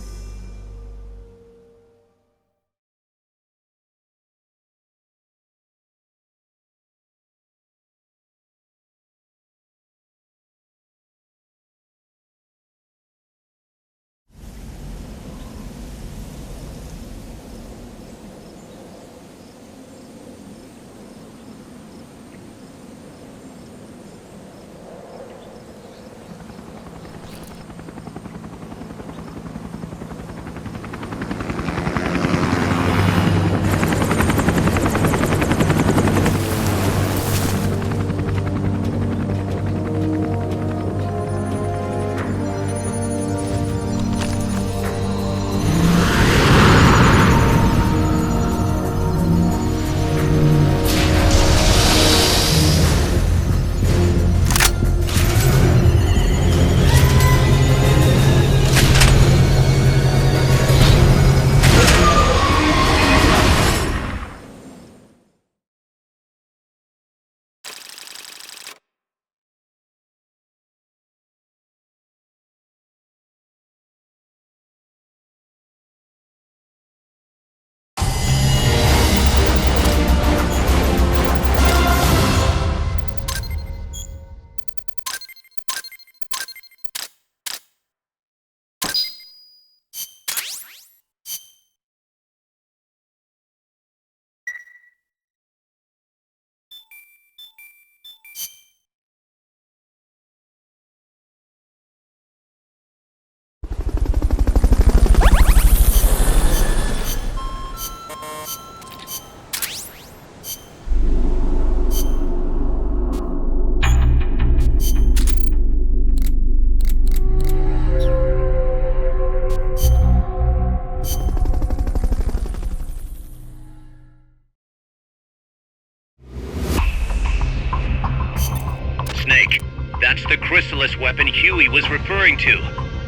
chrysalis weapon Huey was referring to.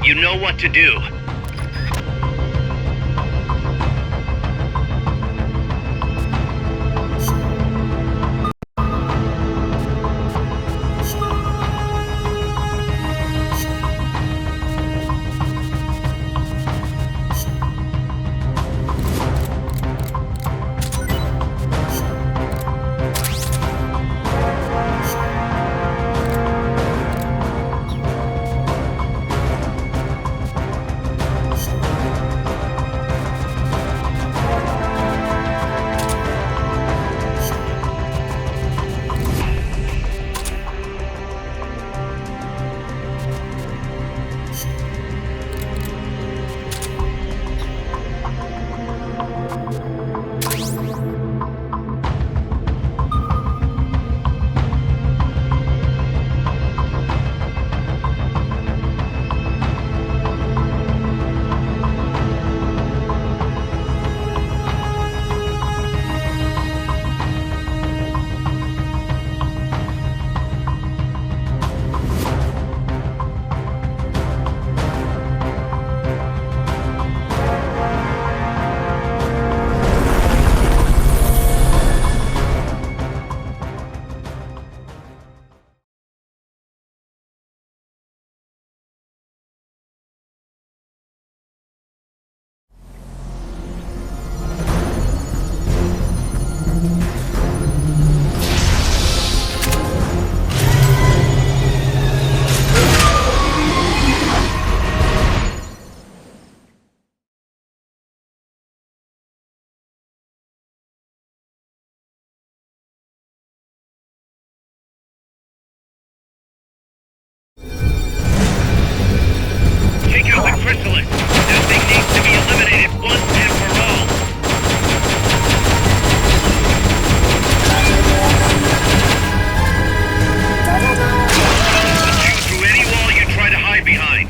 You know what to do. Chrysalis. That thing needs to be eliminated once and for all. Shoot through any wall you try to hide behind.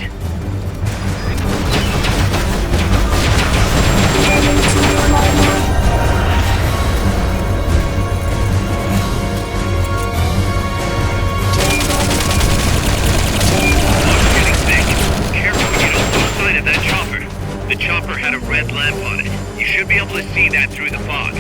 The chopper had a red lamp on it. You should be able to see that through the fog.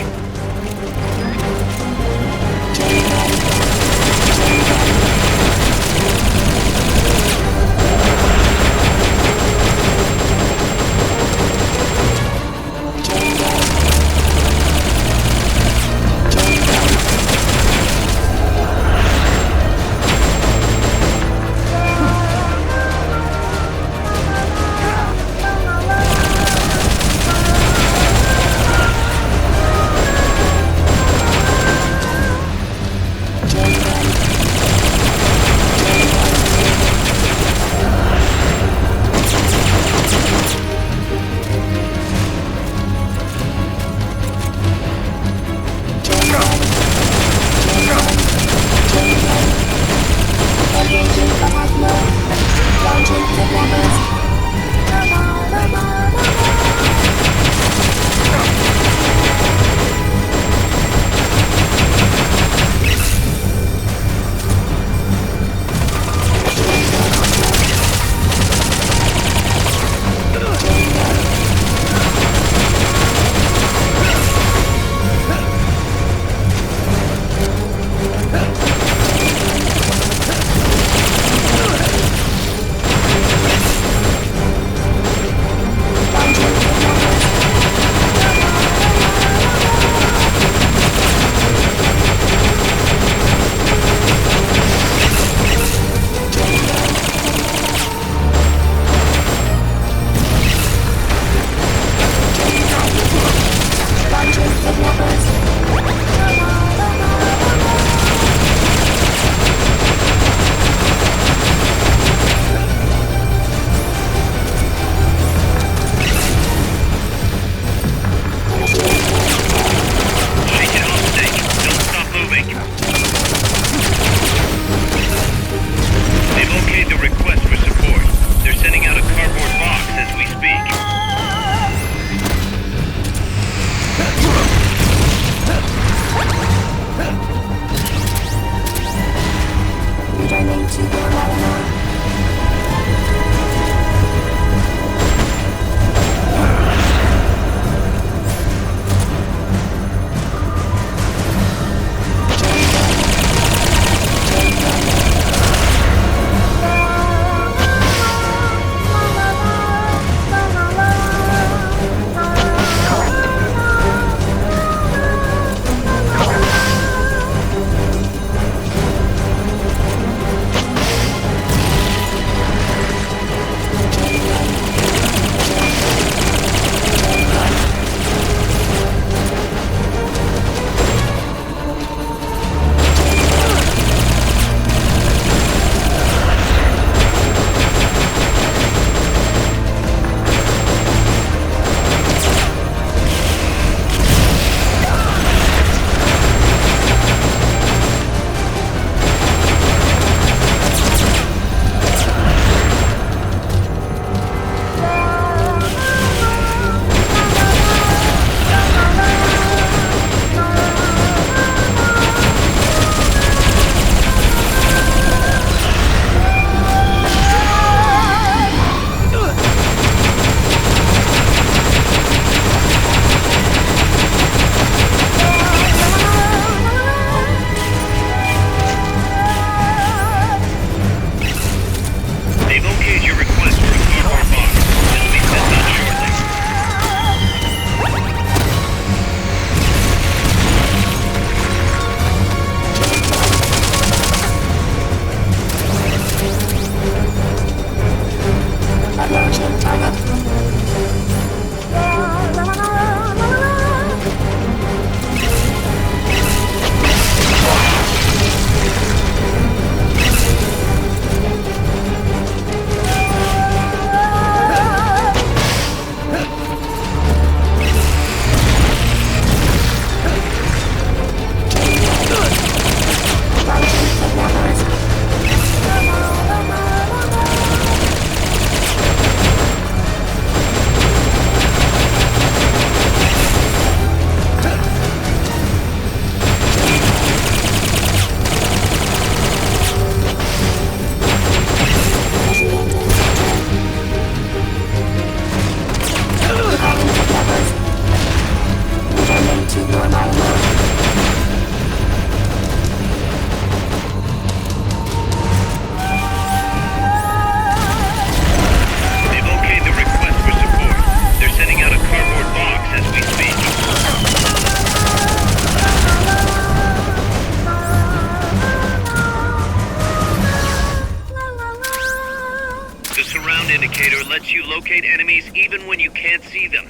locate enemies even when you can't see them.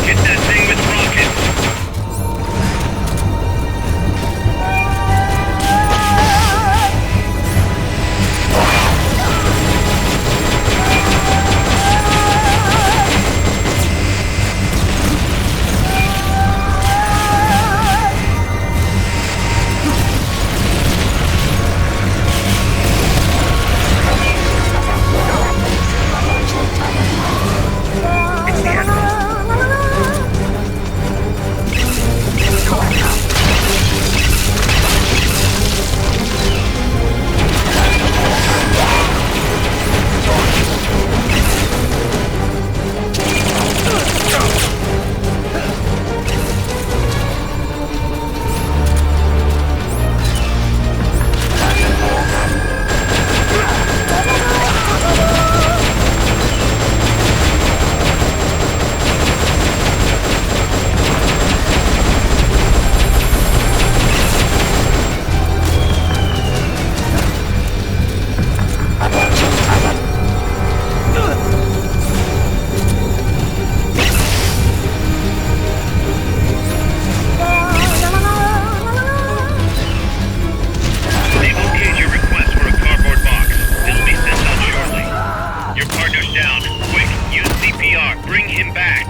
Hit that thing with rockets! They've okayed your request for a cardboard box. It'll be sent out shortly. Your partner's down. Quick, use CPR. Bring him back.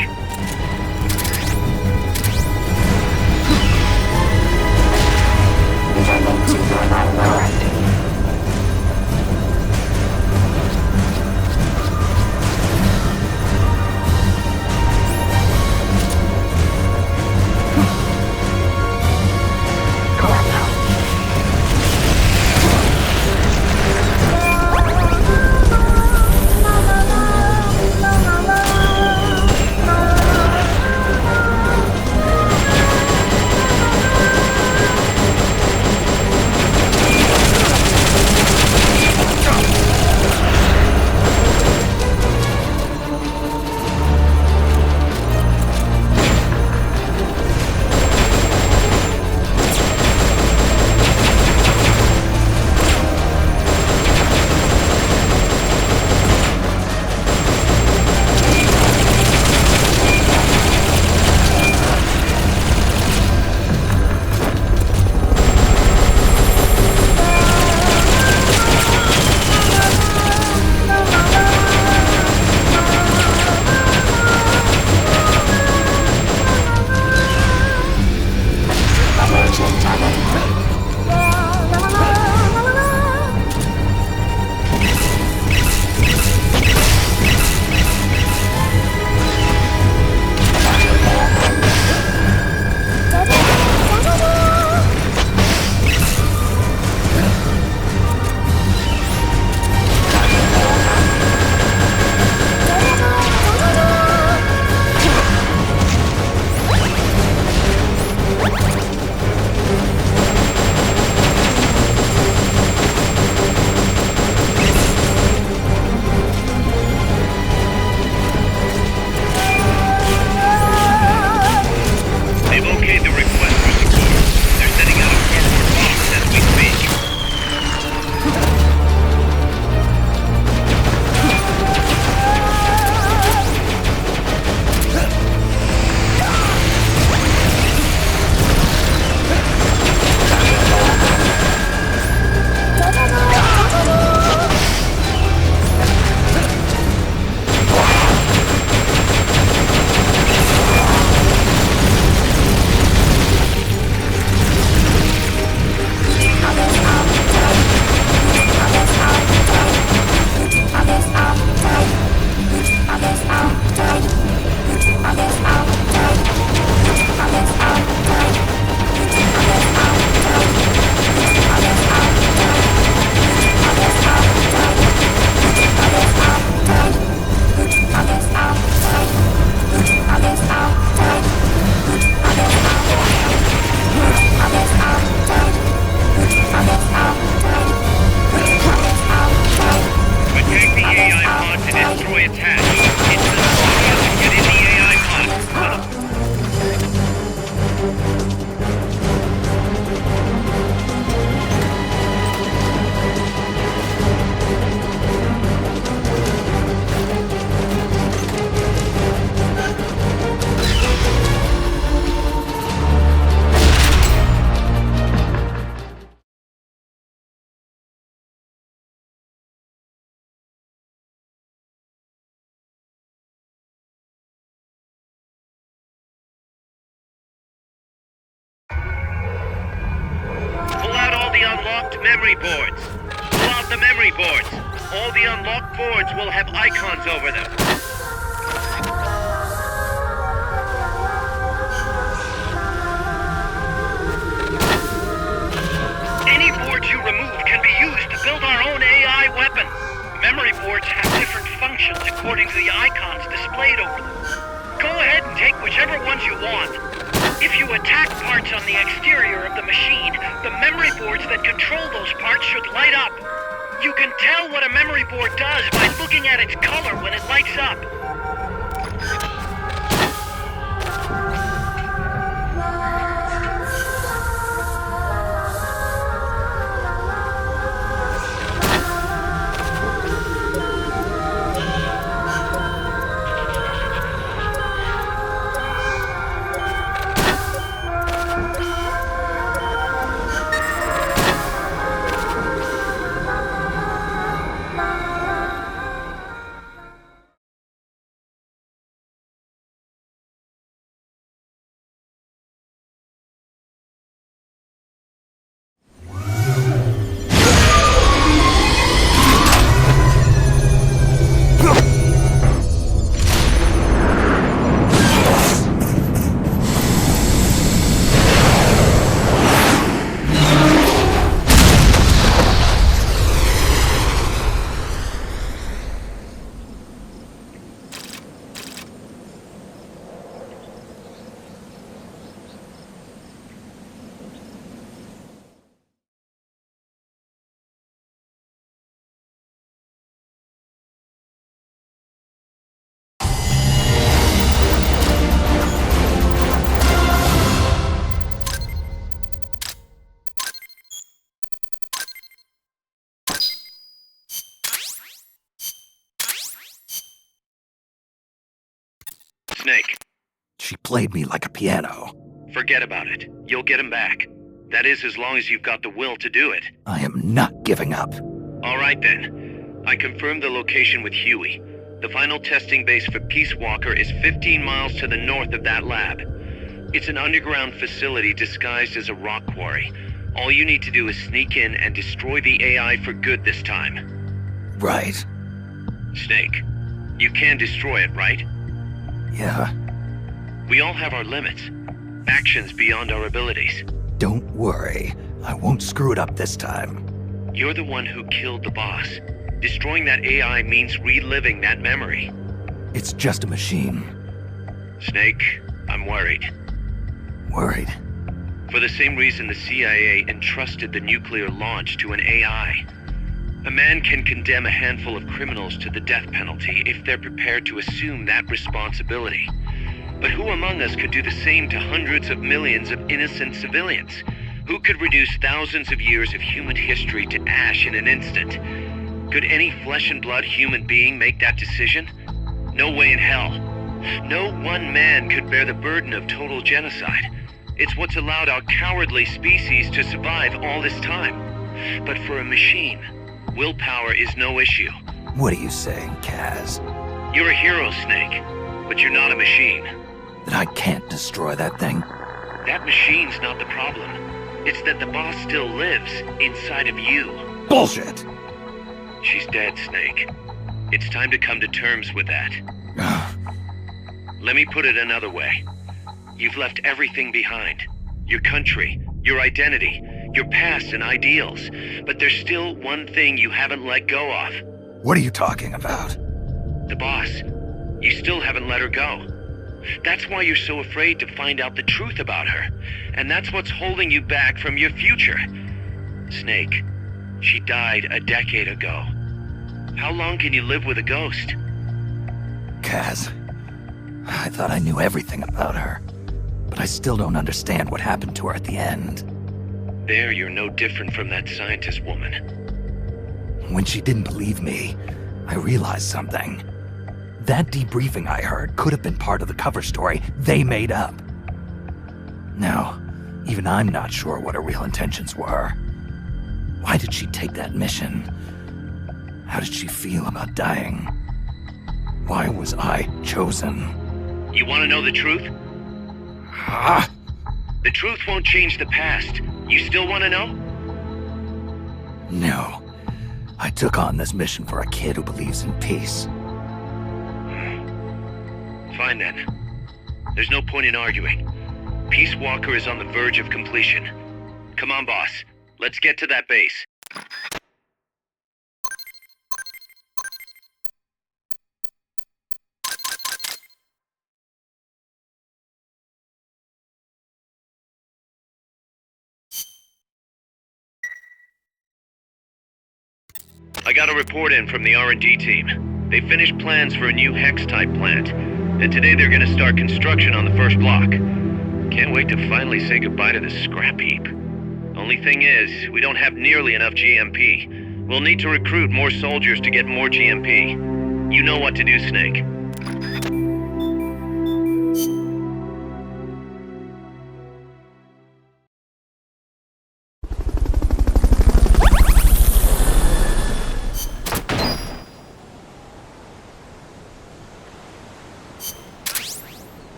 Unlocked memory boards. Pull out the memory boards. All the unlocked boards will have icons over them. Any boards you remove can be used to build our own AI weapons. Memory boards have different functions according to the icons displayed over them. Go ahead and take whichever ones you want. If you attack parts on the exterior of the machine, the memory boards that control those parts should light up. You can tell what a memory board does by looking at its color when it lights up. Snake, She played me like a piano. forget about it. You'll get him back. That is, as long as you've got the will to do it. I am not giving up. All right then. I confirmed the location with Huey. The final testing base for Peace Walker is 15 miles to the north of that lab. It's an underground facility disguised as a rock quarry. All you need to do is sneak in and destroy the AI for good this time. Right. Snake, you can destroy it, right? Yeah. We all have our limits. Actions beyond our abilities. Don't worry. I won't screw it up this time. You're the one who killed the boss. Destroying that AI means reliving that memory. It's just a machine. Snake, I'm worried. Worried. For the same reason the CIA entrusted the nuclear launch to an AI. A man can condemn a handful of criminals to the death penalty if they're prepared to assume that responsibility. But who among us could do the same to hundreds of millions of innocent civilians? Who could reduce thousands of years of human history to ash in an instant? Could any flesh and blood human being make that decision? No way in hell. No one man could bear the burden of total genocide. It's what's allowed our cowardly species to survive all this time. But for a machine, willpower is no issue. What are you saying, Kaz? You're a hero, Snake, but you're not a machine. That I can't destroy that thing? That machine's not the problem. It's that the boss still lives inside of you. Bullshit! She's dead, Snake. It's time to come to terms with that. Let me put it another way. You've left everything behind. Your country, your identity, your past and ideals. But there's still one thing you haven't let go of. What are you talking about? The boss. You still haven't let her go. That's why you're so afraid to find out the truth about her. And that's what's holding you back from your future. Snake, she died a decade ago. How long can you live with a ghost? Kaz, I thought I knew everything about her. But I still don't understand what happened to her at the end. There, you're no different from that scientist woman. When she didn't believe me, I realized something. That debriefing I heard could have been part of the cover story they made up. Now, even I'm not sure what her real intentions were. Why did she take that mission? How did she feel about dying? Why was I chosen? You want to know the truth? Ah! The truth won't change the past. You still want to know? No. I took on this mission for a kid who believes in peace. Fine then. There's no point in arguing. Peace Walker is on the verge of completion. Come on, boss. Let's get to that base. I got a report in from the R&D team. They finished plans for a new Hex-type plant, and today they're gonna start construction on the first block. Can't wait to finally say goodbye to this scrap heap. Only thing is, we don't have nearly enough GMP. We'll need to recruit more soldiers to get more GMP. You know what to do, Snake.